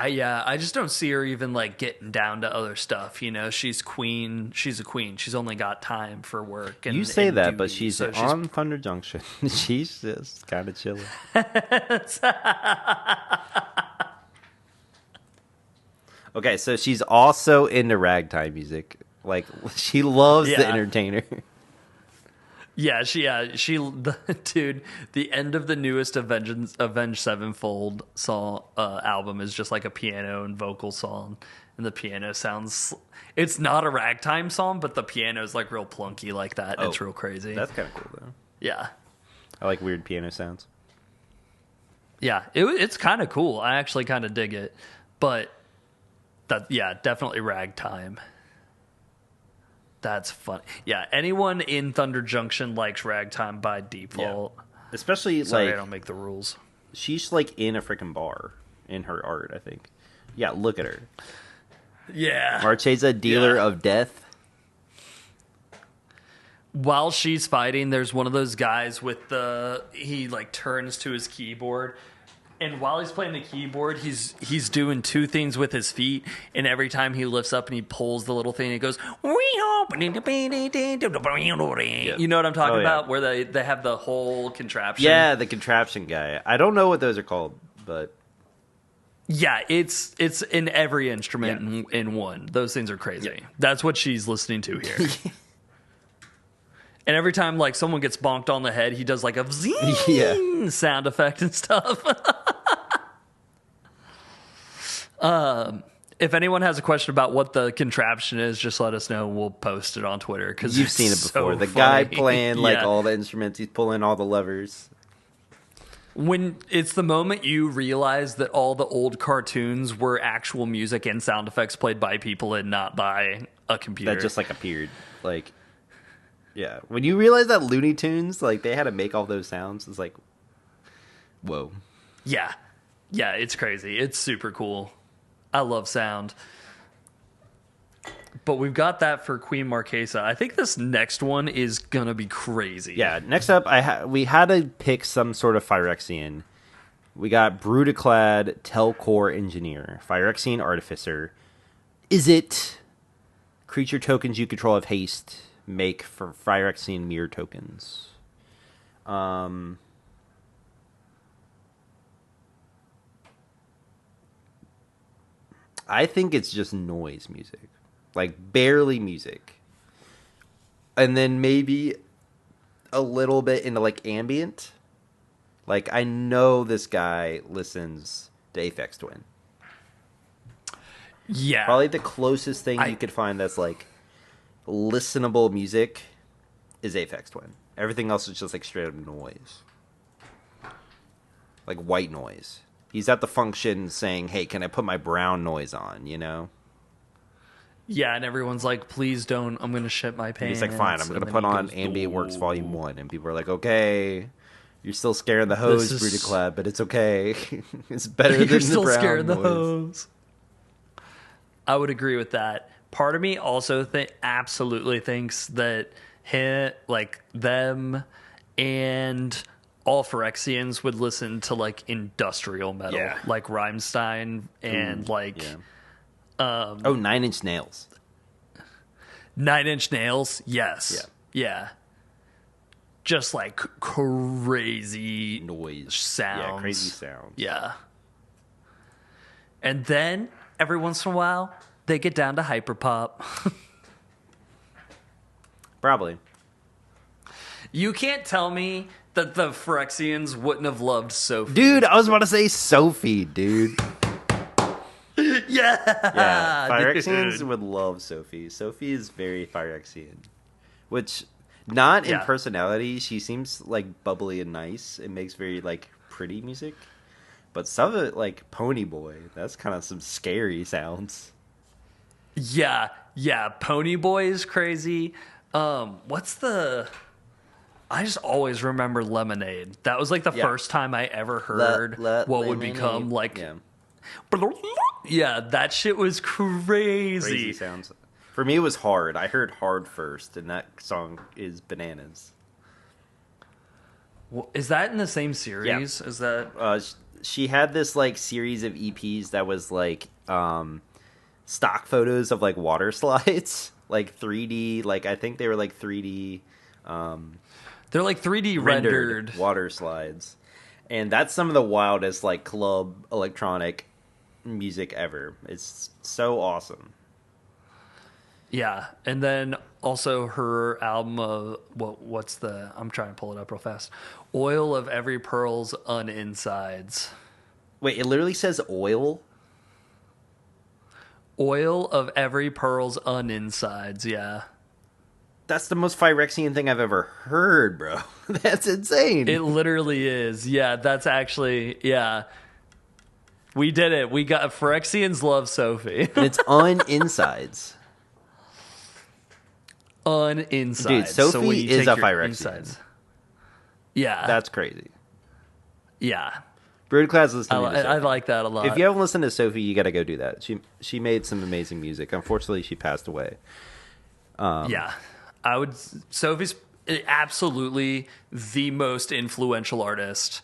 I just don't see her even like getting down to other stuff, you know? She's a queen. She's only got time for work. And, you say and that, duty, but she's on Thunder Junction. She's just kind of chilling. Okay, so she's also into ragtime music. Like, she loves The Entertainer. Yeah, dude, the end of the newest Avenged Sevenfold song album is just like a piano and vocal song, and the piano sounds. It's not a ragtime song, but the piano is like real plunky like that. Oh, it's real crazy. That's kind of cool though. Yeah, I like weird piano sounds. Yeah, it's kind of cool. I actually kind of dig it, but definitely ragtime. That's fun. Yeah, anyone in Thunder Junction likes ragtime by default. Yeah. Especially, Sorry, like... I don't make the rules. She's, like, in a freaking bar in her art, I think. Yeah, look at her. Yeah. Marchesa, dealer of death. While she's fighting, there's one of those guys with he, like, turns to his keyboard. And while he's playing the keyboard, he's doing 2 things with his feet. And every time he lifts up and he pulls the little thing, it goes... You know what I'm talking about? Where they have the whole contraption. Yeah, the contraption guy. I don't know what those are called, but... Yeah, it's in every instrument in one. Those things are crazy. Yeah. That's what she's listening to here. And every time like someone gets bonked on the head, he does like a zing sound effect and stuff. If anyone has a question about what the contraption is, just let us know and we'll post it on Twitter. Because you've seen it before. So the funny. Guy playing like all the instruments, he's pulling all the levers. When it's the moment you realize that all the old cartoons were actual music and sound effects played by people and not by a computer. That just like appeared. Like, yeah. When you realize that Looney Tunes, like they had to make all those sounds, it's like, whoa. Yeah. Yeah, it's crazy. It's super cool. I love sound. But we've got that for Queen Marchesa. I think this next one is going to be crazy. Yeah, next up, we had to pick some sort of Phyrexian. We got Brutaclad Telcor Engineer, Phyrexian Artificer. Is it creature tokens you control have haste make for Phyrexian mirror tokens? I think it's just noise music. Like, barely music. And then maybe a little bit into, like, ambient. Like, I know this guy listens to Aphex Twin. Yeah. Probably the closest thing you could find that's, like, listenable music is Aphex Twin. Everything else is just, like, straight up noise. Like, white noise. He's at the function saying, hey, can I put my brown noise on, you know? Yeah, and everyone's like, please don't, I'm going to shit my pants. He's like, fine, I'm going to put on Ambient Works Volume 1. And people are like, okay, you're still scaring the hose, Brutaclad, but it's okay. It's better than the brown noise. You're still scaring the hose. I would agree with that. Part of me also absolutely thinks that them and all Phyrexians would listen to like industrial metal, like Rammstein and Nine Inch Nails. 9 Inch Nails, yes. Yeah. Just like crazy noise sounds. Yeah, crazy sounds. Yeah. And then every once in a while, they get down to hyperpop. Probably. You can't tell me that the Phyrexians wouldn't have loved Sophie. Dude, I was about to say Sophie, dude. Yeah, Phyrexians would love Sophie. Sophie is very Phyrexian, which not in personality. She seems like bubbly and nice. It makes very like pretty music, but some of it like Pony Boy. That's kind of some scary sounds. Yeah. Pony Boy is crazy. What's the? I just always remember Lemonade. That was like the first time I ever heard what would become like. Yeah, that shit was crazy. Crazy sounds. For me, it was Hard. I heard Hard first, and that song is bananas. Well, is that in the same series? Yeah. Is that? She had this like series of EPs that was like stock photos of like water slides, like 3D. Like I think they were like 3D. They're like 3D rendered water slides, and that's some of the wildest like club electronic music ever. It's so awesome. Yeah, and then also her album of what's the? I'm trying to pull it up real fast. Oil of Every Pearl's Uninsides. Wait, it literally says oil. Oil of Every Pearl's Uninsides. Yeah. That's the most Phyrexian thing I've ever heard, bro. That's insane. It literally is. Yeah, that's actually, yeah. We did it. We got Phyrexians love Sophie. And it's uninsides. Uninsides. Dude, Sophie is a Phyrexian. Yeah. That's crazy. Yeah. Brutaclad's listening to Sophie. I like that a lot. If you haven't listened to Sophie, you got to go do that. She made some amazing music. Unfortunately, she passed away. Yeah. Sophie's absolutely the most influential artist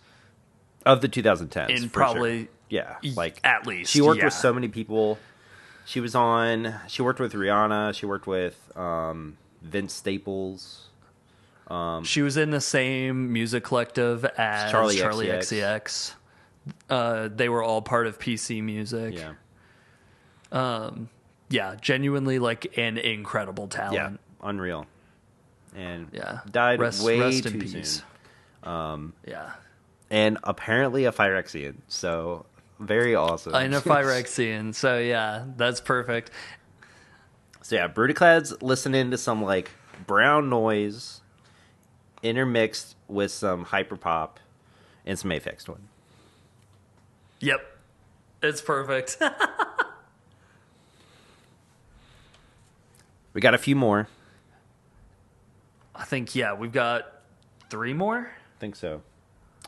of the 2010s. In probably, sure. Yeah, like at least she worked with so many people. She worked with Rihanna. She worked with Vince Staples. She was in the same music collective as Charlie XCX. They were all part of PC Music. Yeah. Yeah, genuinely like an incredible talent. Yeah, unreal. And died rest way too soon. Yeah. And apparently a Phyrexian, so very awesome. And a Phyrexian, so yeah, that's perfect. So yeah, Brutaclad's listening to some like brown noise intermixed with some hyperpop and some Aphex Twin. Yep. It's perfect. We got a few more. I think, we've got 3 more? I think so.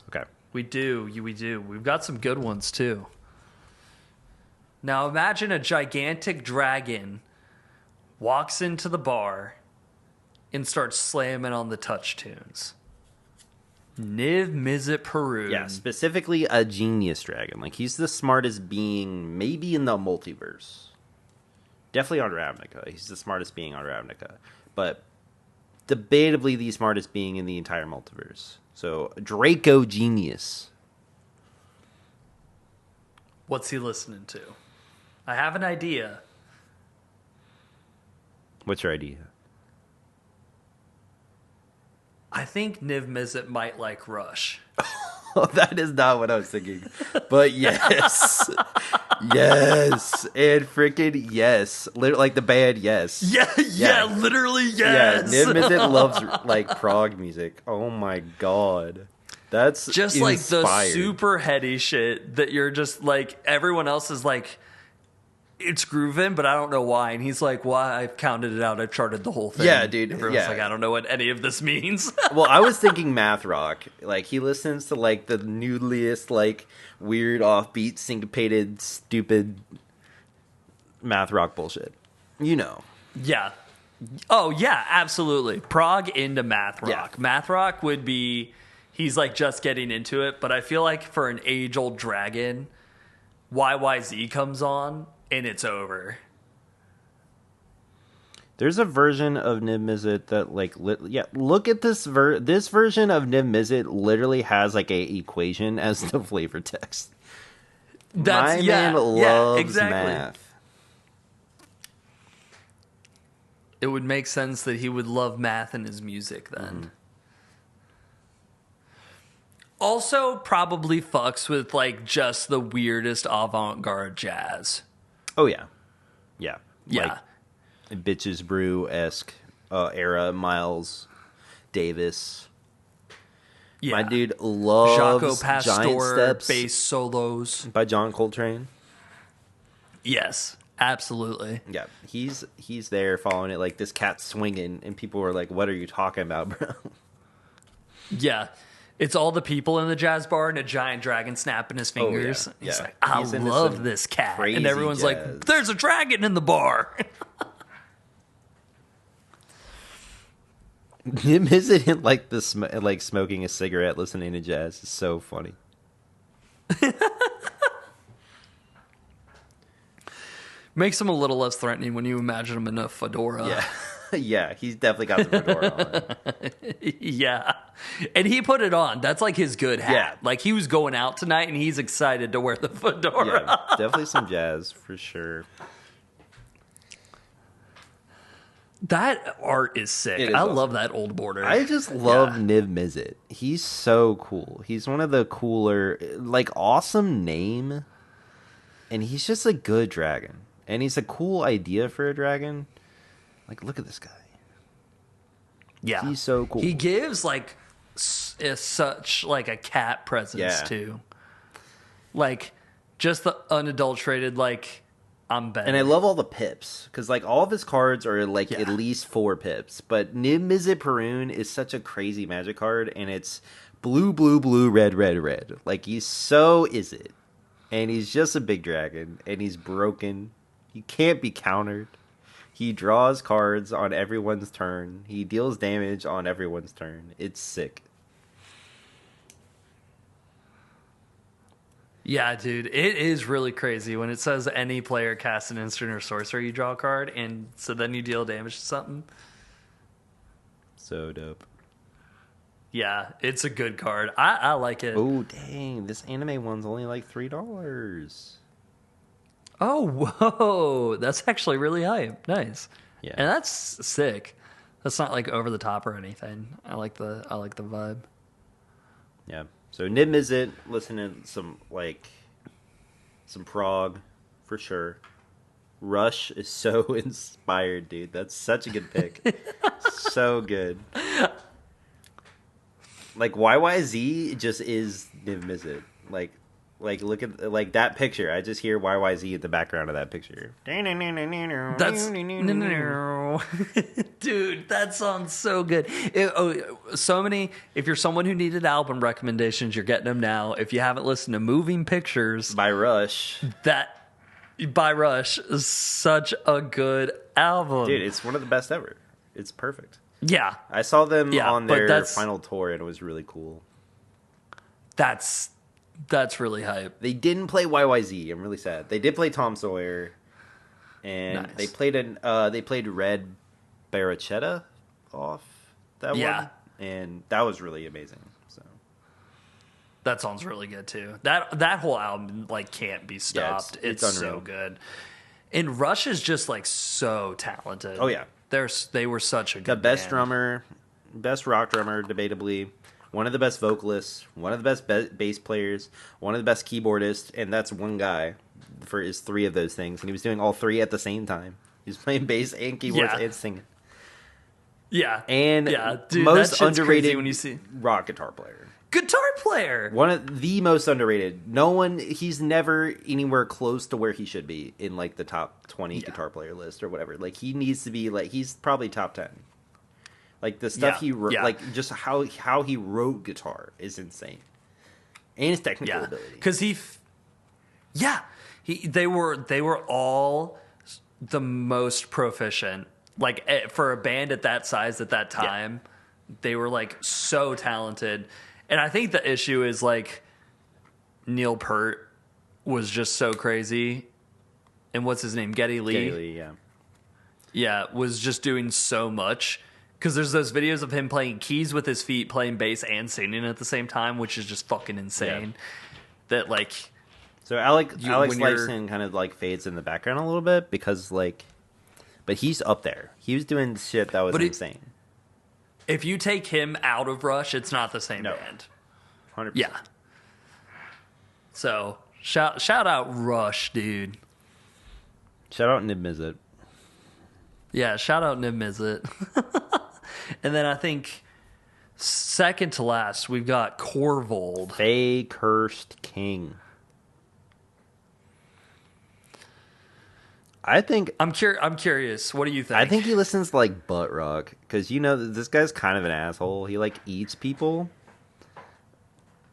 Okay. We do. We've got some good ones, too. Now, imagine a gigantic dragon walks into the bar and starts slamming on the touch tunes. Niv Mizzet Perun. Yeah, specifically a genius dragon. Like, he's the smartest being maybe in the multiverse. Definitely on Ravnica. He's the smartest being on Ravnica. But debatably the smartest being in the entire multiverse. So, Draco Genius. What's he listening to? I have an idea. What's your idea? I think Niv Mizzet might like Rush. Oh, that is not what I was thinking. But yes. Yes. And freaking yes. Like the band, yes. Yeah, literally yes. Yeah, Niv Mizzet loves like prog music. Oh my god. That's just inspired. Like the super heady shit that you're just like, everyone else is like, it's grooving, but I don't know why. And he's like, well, I've counted it out. I've charted the whole thing. Yeah, dude. Everyone's like, I don't know what any of this means. Well, I was thinking math rock. Like, he listens to, like, the noodliest, like, weird, offbeat, syncopated, stupid math rock bullshit. You know. Yeah. Oh, yeah, absolutely. Prog into math rock. Yeah. Math rock would be, he's like just getting into it, but I feel like for an age-old dragon, YYZ comes on and it's over. There's a version of Niv Mizzet that, like, look at this this version of Niv Mizzet literally has, like, a equation as the flavor text. My man loves exactly. math. It would make sense that he would love math in his music then. Mm-hmm. Also, probably fucks with, like, just the weirdest avant-garde jazz. Oh, yeah. Yeah. Yeah. Like, Bitches Brew-esque era, Miles Davis. Yeah. My dude loves Jaco Pastor Giant Steps bass solos. by John Coltrane. Yes, absolutely. Yeah, he's there following it like this cat's swinging, and people were like, "What are you talking about, bro?" Yeah, it's all the people in the jazz bar and a giant dragon snapping his fingers. Oh, yeah. He's like, "I love this cat," and everyone's jazz. like, "There's a dragon in the bar." Him isn't like like smoking a cigarette, listening to jazz. It's so funny. Makes him a little less threatening when you imagine him in a fedora. Yeah. Yeah, he's definitely got the fedora on. Yeah. And he put it on. That's like his good hat. Yeah. Like he was going out tonight and he's excited to wear the fedora. Yeah, definitely some jazz for sure. That art is sick. I awesome. love that old border. I just love Niv Mizzet. He's so cool. He's one of the cooler, like, awesome name. And he's just a good dragon. And he's a cool idea for a dragon. Like, look at this guy. Yeah. He's so cool. He gives, like, such, like, a cat presence, too. Like, just the unadulterated, like, I'm better. And I love all the pips. Because, like, all of his cards are, like, at least 4 pips. But Niv Mizzet Perun is such a crazy magic card. And it's blue, blue, blue, red, red, red. Like, he's so is it. And he's just a big dragon. And he's broken. He can't be countered. He draws cards on everyone's turn. He deals damage on everyone's turn. It's sick. Yeah, dude. It is really crazy when it says any player casts an instant or sorcery, you draw a card, and so then you deal damage to something. So dope. Yeah, it's a good card. I like it. Oh, dang. This anime one's only like $3. Oh, whoa. That's actually really hype. Nice. Yeah. And that's sick. That's not like over the top or anything. I like the vibe. Yeah. So Niv Mizzet, listen to some prog for sure. Rush is so inspired, dude. That's such a good pick. So good. Like YYZ just is Niv Mizzet. Like look at like that picture. I just hear YYZ in the background of that picture. That's dude. That sounds so good. So many. If you're someone who needed album recommendations, you're getting them now. If you haven't listened to Moving Pictures by Rush, is such a good album, dude. It's one of the best ever. It's perfect. Yeah, I saw them on their final tour, and it was really cool. That's really hype. They didn't play YYZ. I'm really sad. They did play Tom Sawyer, and they played Red Barachetta off that one, and that was really amazing. So that song's really good too. That whole album like can't be stopped. Yeah, it's unreal. So good. And Rush is just like so talented. Oh yeah, they were such a good the best band. drummer, best rock drummer, debatably. One of the best vocalists, one of the best bass players, one of the best keyboardists, and that's one guy for his 3 of those things. And he was doing all 3 at the same time. He was playing bass and keyboards and singing. Yeah. And dude, most that underrated when you see rock guitar player. guitar player. One of the most underrated. He's never anywhere close to where he should be in like the top 20 guitar player list or whatever. Like he needs to be like, he's probably top 10. Like the stuff he wrote, like just how he wrote guitar is insane. And his technical ability. Because they were all the most proficient. Like for a band at that size at that time, they were like so talented. And I think the issue is like Neil Peart was just so crazy. And what's his name? Geddy Lee. Geddy Lee, yeah. Yeah, was just doing so much. Because there's those videos of him playing keys with his feet, playing bass, and singing at the same time, which is just fucking insane. That, like... So Alex Lifeson kind of, like, fades in the background a little bit because, like... But he's up there. He was doing shit that was insane. If you take him out of Rush, it's not the same band. 100%. Yeah. So, shout out Rush, dude. Shout out Nib Mizzet. Yeah, shout out Nib Mizzet. And then I think second to last, we've got Corvold. Faye Cursed King. I think I'm curious. What do you think? I think he listens to like butt rock because you know this guy's kind of an asshole. He like eats people.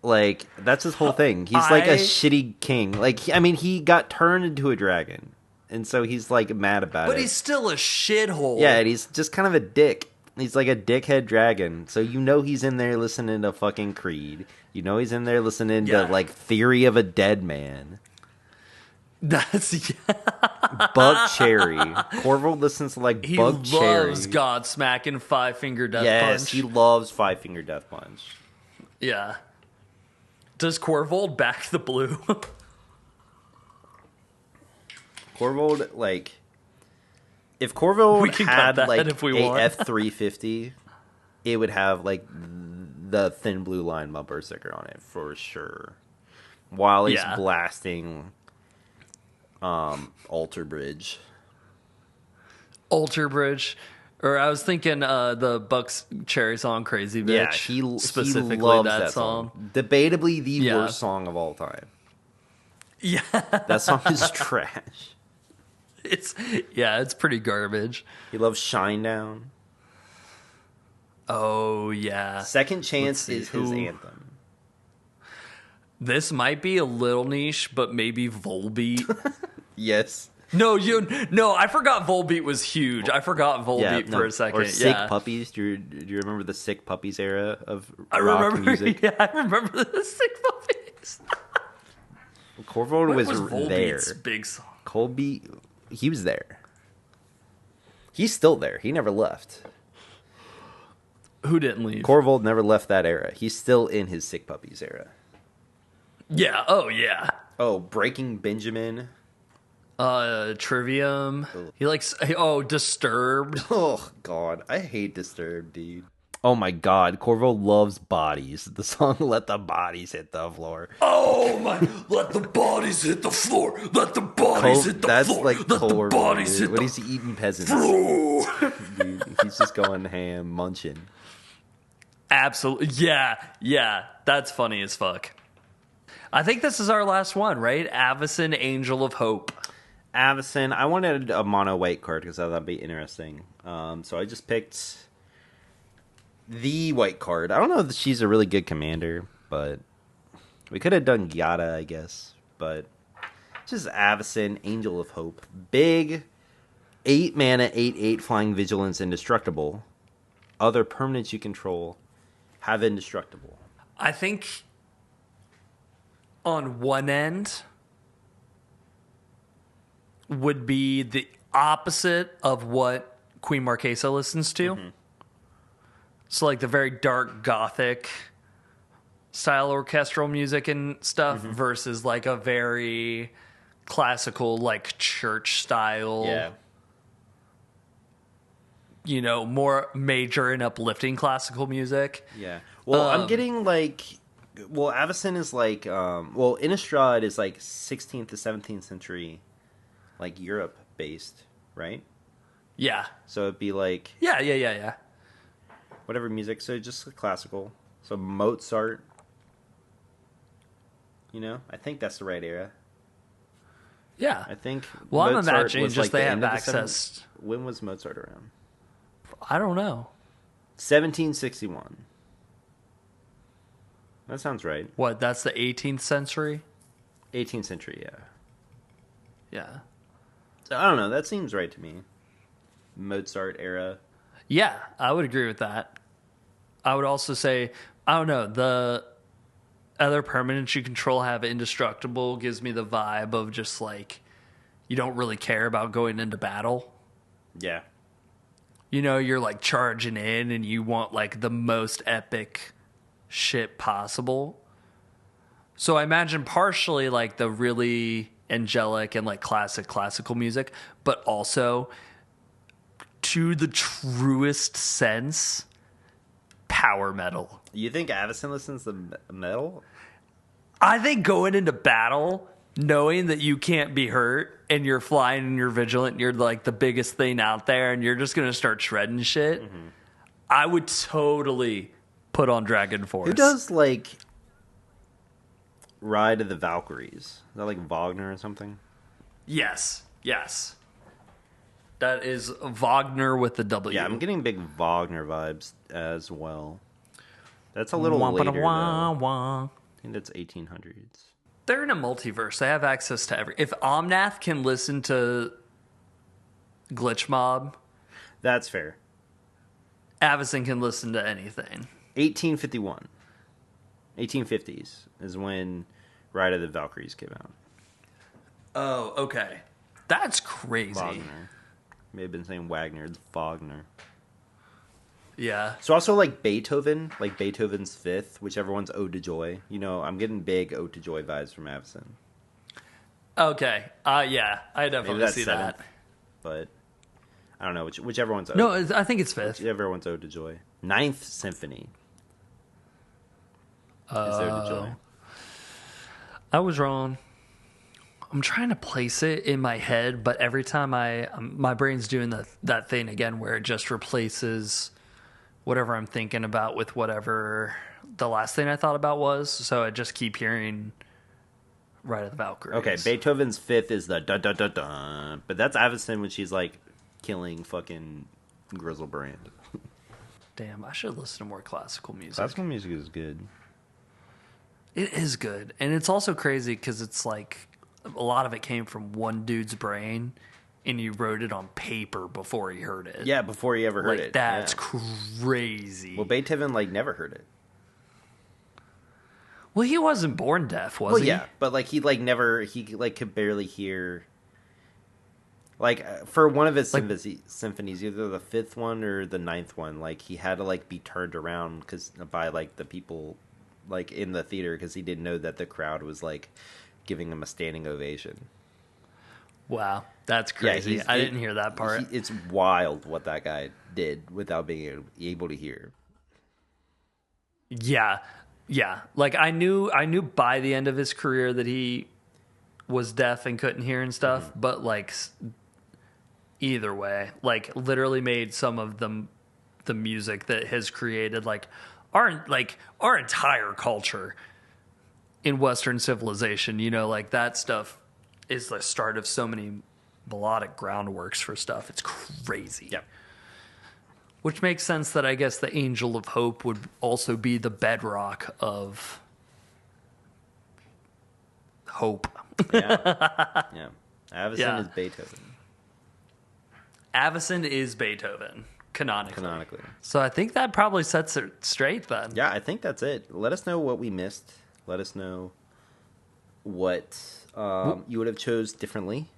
Like that's his whole thing. He's like a shitty king. Like I mean, he got turned into a dragon, and so he's like mad about it. But he's still a shithole. Yeah, and he's just kind of a dick. He's like a dickhead dragon. So you know he's in there listening to fucking Creed. You know he's in there listening to like Theory of a Dead Man. That's Bug Cherry. Corvold listens to like Bug Cherry. He loves Godsmack and Five Finger Death Punch. Yes, he loves Five Finger Death Punch. Yeah. Does Corvold back the blue? Corvold, like, if Corvold had like a F-350, it would have like the Thin Blue Line bumper sticker on it for sure. While he's blasting Alter Bridge. Or I was thinking the Bucks Cherry song "Crazy Bitch." Yeah, specifically he loves that song. Debatably the worst song of all time. Yeah, that song is trash. It's pretty garbage. He loves Shinedown. Oh yeah, Second Chance is his anthem. This might be a little niche, but maybe Volbeat. Yes. No, I forgot Volbeat was huge. I forgot Volbeat for a second. Or Sick Puppies. Do you remember the Sick Puppies era of rock music? Yeah, I remember the Sick Puppies. Corvold was Volbeat's there. Big song. Colby, he was there. He's still there. He never left. Who didn't leave? Corvold never left that era. He's still in his Sick Puppies era. Yeah. Oh, yeah. Oh, Breaking Benjamin. Trivium. Ugh. He likes. Oh, Disturbed. Oh God, I hate Disturbed, dude. Oh my God, Corvold loves Bodies. The song "Let the Bodies Hit the Floor." Oh my! Let the bodies hit the floor. Let the bodies hit the that's floor. Like Let Corvold, the bodies hit when the he's eating peasants. Dude, he's just going ham, munching. Absolutely, yeah. That's funny as fuck. I think this is our last one, right? Avicen, Angel of Hope. Avicen, I wanted a mono white card because I thought that'd be interesting. So I just picked the white card. I don't know if she's a really good commander, but we could have done Gyata, I guess. But just Avicen, Angel of Hope. Big 8 mana, 8/8 flying vigilance, indestructible. Other permanents you control have indestructible. I think on one end would be the opposite of what Queen Marquesa listens to. Mm-hmm. So like the very dark gothic style orchestral music and stuff versus like a very classical like church style, you know, more major and uplifting classical music. Yeah. Well, I'm getting like, well, Avicen is like, well, Innistrad is like 16th to 17th century, like Europe based, right? Yeah. So it'd be like, yeah. whatever music. So just classical. So Mozart, You know, I think that's the right era. Yeah. I think. Well, I'm Mozart imagining was, just like, they the have end of the access. When was Mozart around? I don't know. 1761. That sounds right. What? That's the 18th century. 18th century, yeah. Yeah. So, I don't know. That seems right to me. Mozart era. Yeah, I would agree with that. I would also say, I don't know, the other permanents you control have indestructible gives me the vibe of just like you don't really care about going into battle. Yeah. You know, you're like charging in and you want like the most epic shit possible. So I imagine partially like the really angelic and like classical music, but also to the truest sense, power metal. You think Avicen listens to metal? I think going into battle, knowing that you can't be hurt and you're flying and you're vigilant and you're like the biggest thing out there and you're just going to start shredding shit, I would totally put on Dragon Force. Who does like Ride of the Valkyries? Is that like Wagner or something? Yes. That is Wagner with the W. Yeah, I'm getting big Wagner vibes as well. That's a little later, though. I think that's 1800s. They're in a multiverse. They have access to every... If Omnath can listen to Glitch Mob, That's fair. Avicen can listen to anything. 1851. 1850s is when Ride of the Valkyries came out. Oh, okay. That's crazy. Wagner. May have been saying Wagner. It's Wagner. Yeah. So also like Beethoven, like Beethoven's Fifth, which everyone's Ode to Joy. You know, I'm getting big Ode to Joy vibes from Avicen. Okay. Yeah, I definitely see seventh, that. But I don't know, whichever one's Ode. No, I think it's fifth. Whichever one's Ode to Joy. Ninth Symphony is Ode to Joy. I was wrong. I'm trying to place it in my head, but every time my brain's doing that thing again where it just replaces whatever I'm thinking about with whatever the last thing I thought about was. So I just keep hearing Ride of the Valkyries. Okay, Beethoven's Fifth is the da da da da, but that's Avicen when she's like killing fucking Grizzlebrand. Damn, I should listen to more classical music. Classical music is good. It is good, and it's also crazy because it's like a lot of it came from one dude's brain, and he wrote it on paper before he heard it. Yeah, before he ever heard like, it. That's yeah. crazy. Well, Beethoven like never heard it. Well, he wasn't born deaf, was he? Yeah, but like he like never he like could barely hear. Like for one of his symphonies, either the fifth one or the ninth one, like he had to like be turned around by like the people like in the theater because he didn't know that the crowd was like giving him a standing ovation. Wow, that's crazy. Yeah, I didn't hear that part. It's wild what that guy did without being able to hear. Yeah. Like I knew by the end of his career that he was deaf and couldn't hear and stuff, but like either way, like literally made some of the music that has created like our entire culture in Western civilization, you know, like that stuff is the start of so many melodic groundworks for stuff. It's crazy. Yeah. Which makes sense that I guess the Angel of Hope would also be the bedrock of hope. Yeah. Avicen is Beethoven. Avicen is Beethoven, canonically. Canonically. So I think that probably sets it straight then. Yeah, I think that's it. Let us know what we missed. Let us know what you would have chose differently.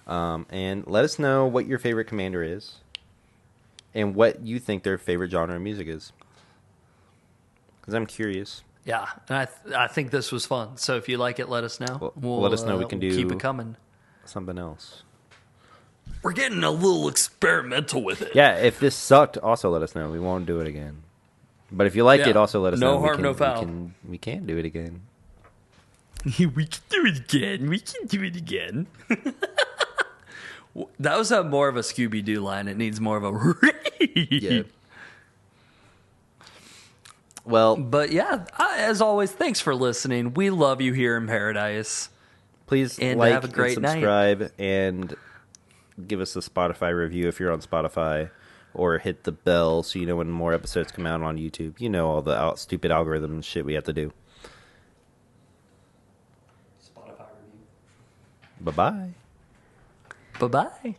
And let us know what your favorite commander is. And what you think their favorite genre of music is. Because I'm curious. Yeah, and I think this was fun. So if you like it, let us know. Well, let us know. We can do keep it coming. Something else. We're getting a little experimental with it. Yeah, if this sucked, also let us know. We won't do it again. But if you liked it, also let us know. No harm, no foul. We can do it again. We can do it again. That was more of a Scooby-Doo line. It needs more of a... Yeah. Well, But yeah, as always, thanks for listening. We love you here in paradise. please And like have a great and night. subscribe and give us a Spotify review if you're on Spotify, or hit the bell so you know when more episodes come out on YouTube. You know all the stupid algorithm shit we have to do. Spotify review. Bye-bye. Bye-bye.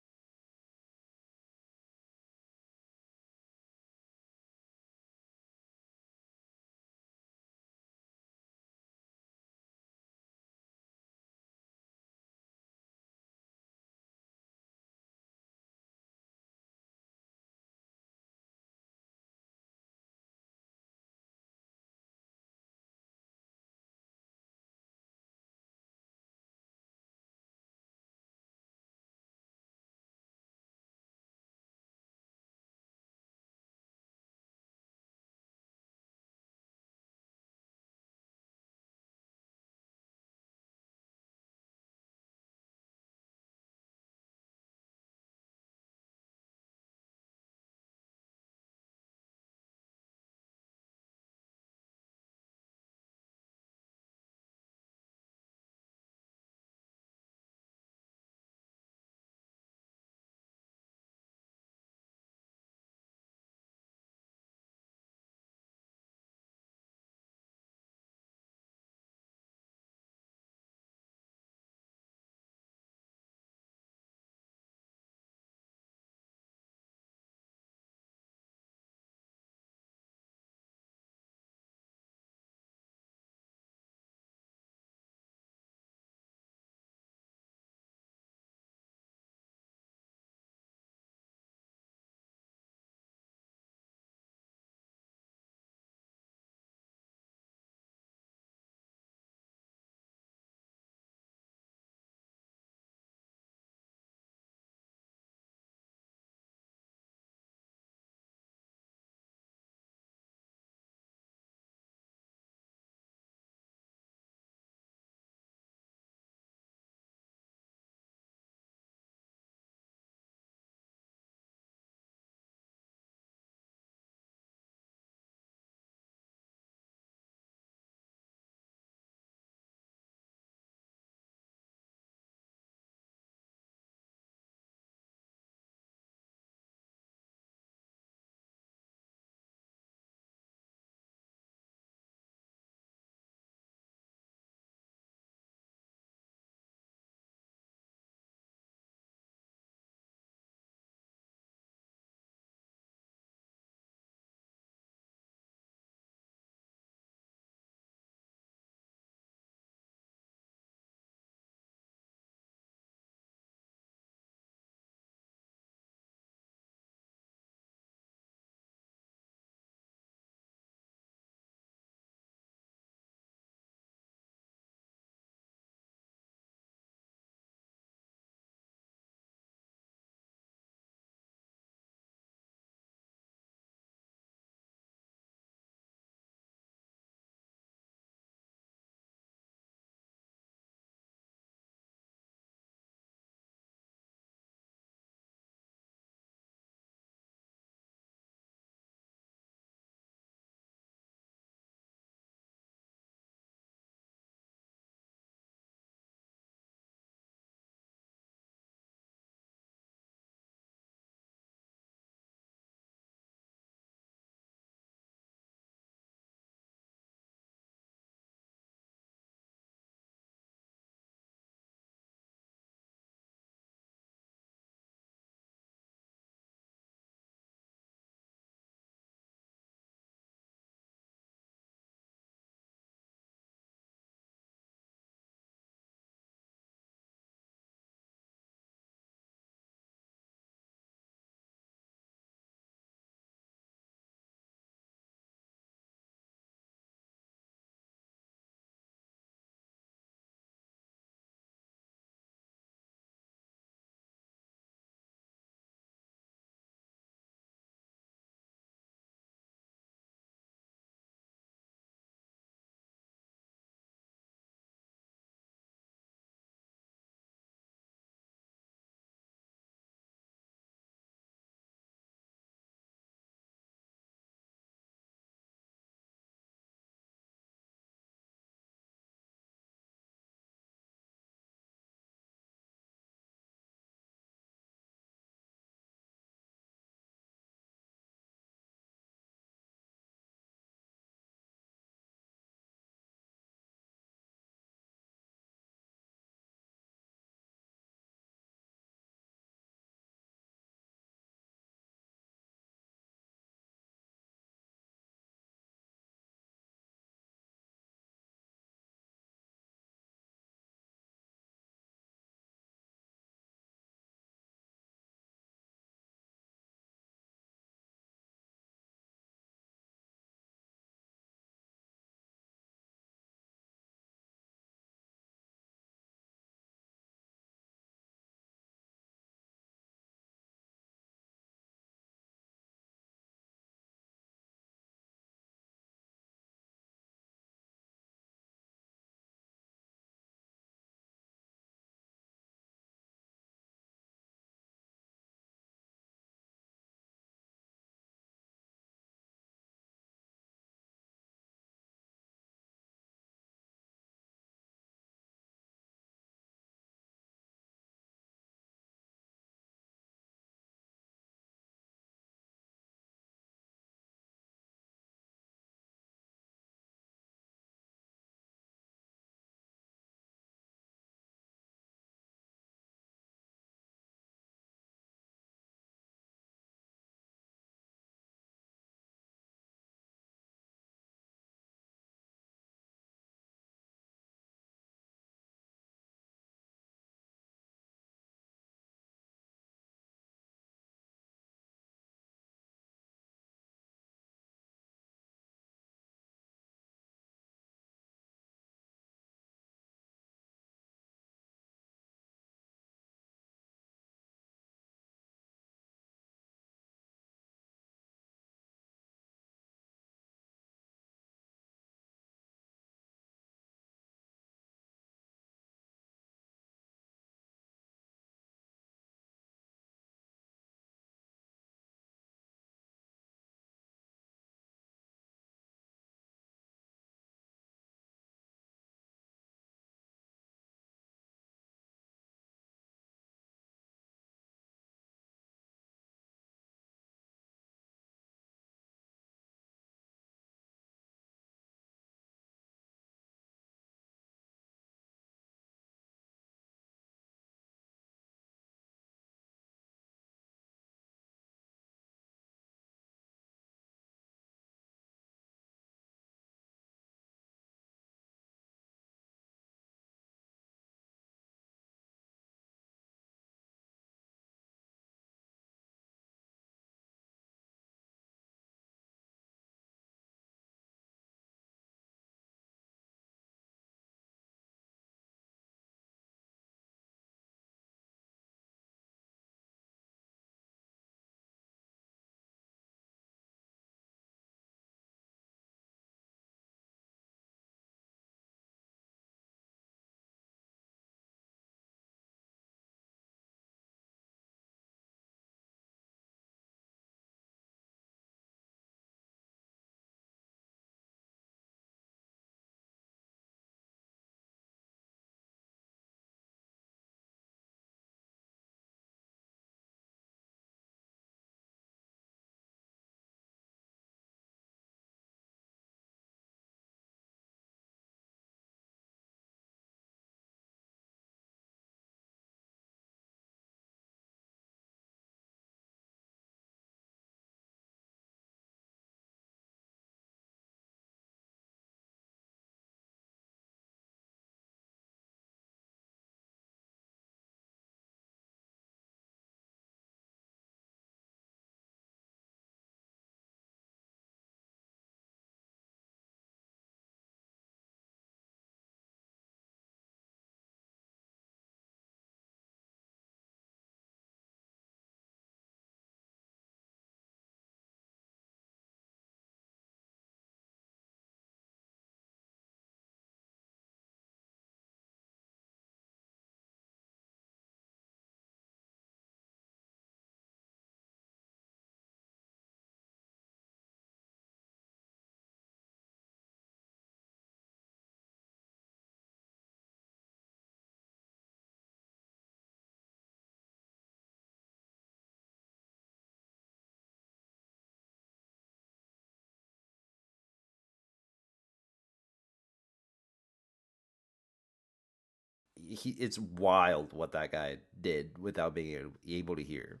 it's wild what that guy did without being able to hear.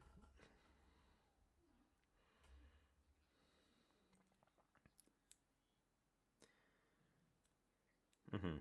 Mm-hmm.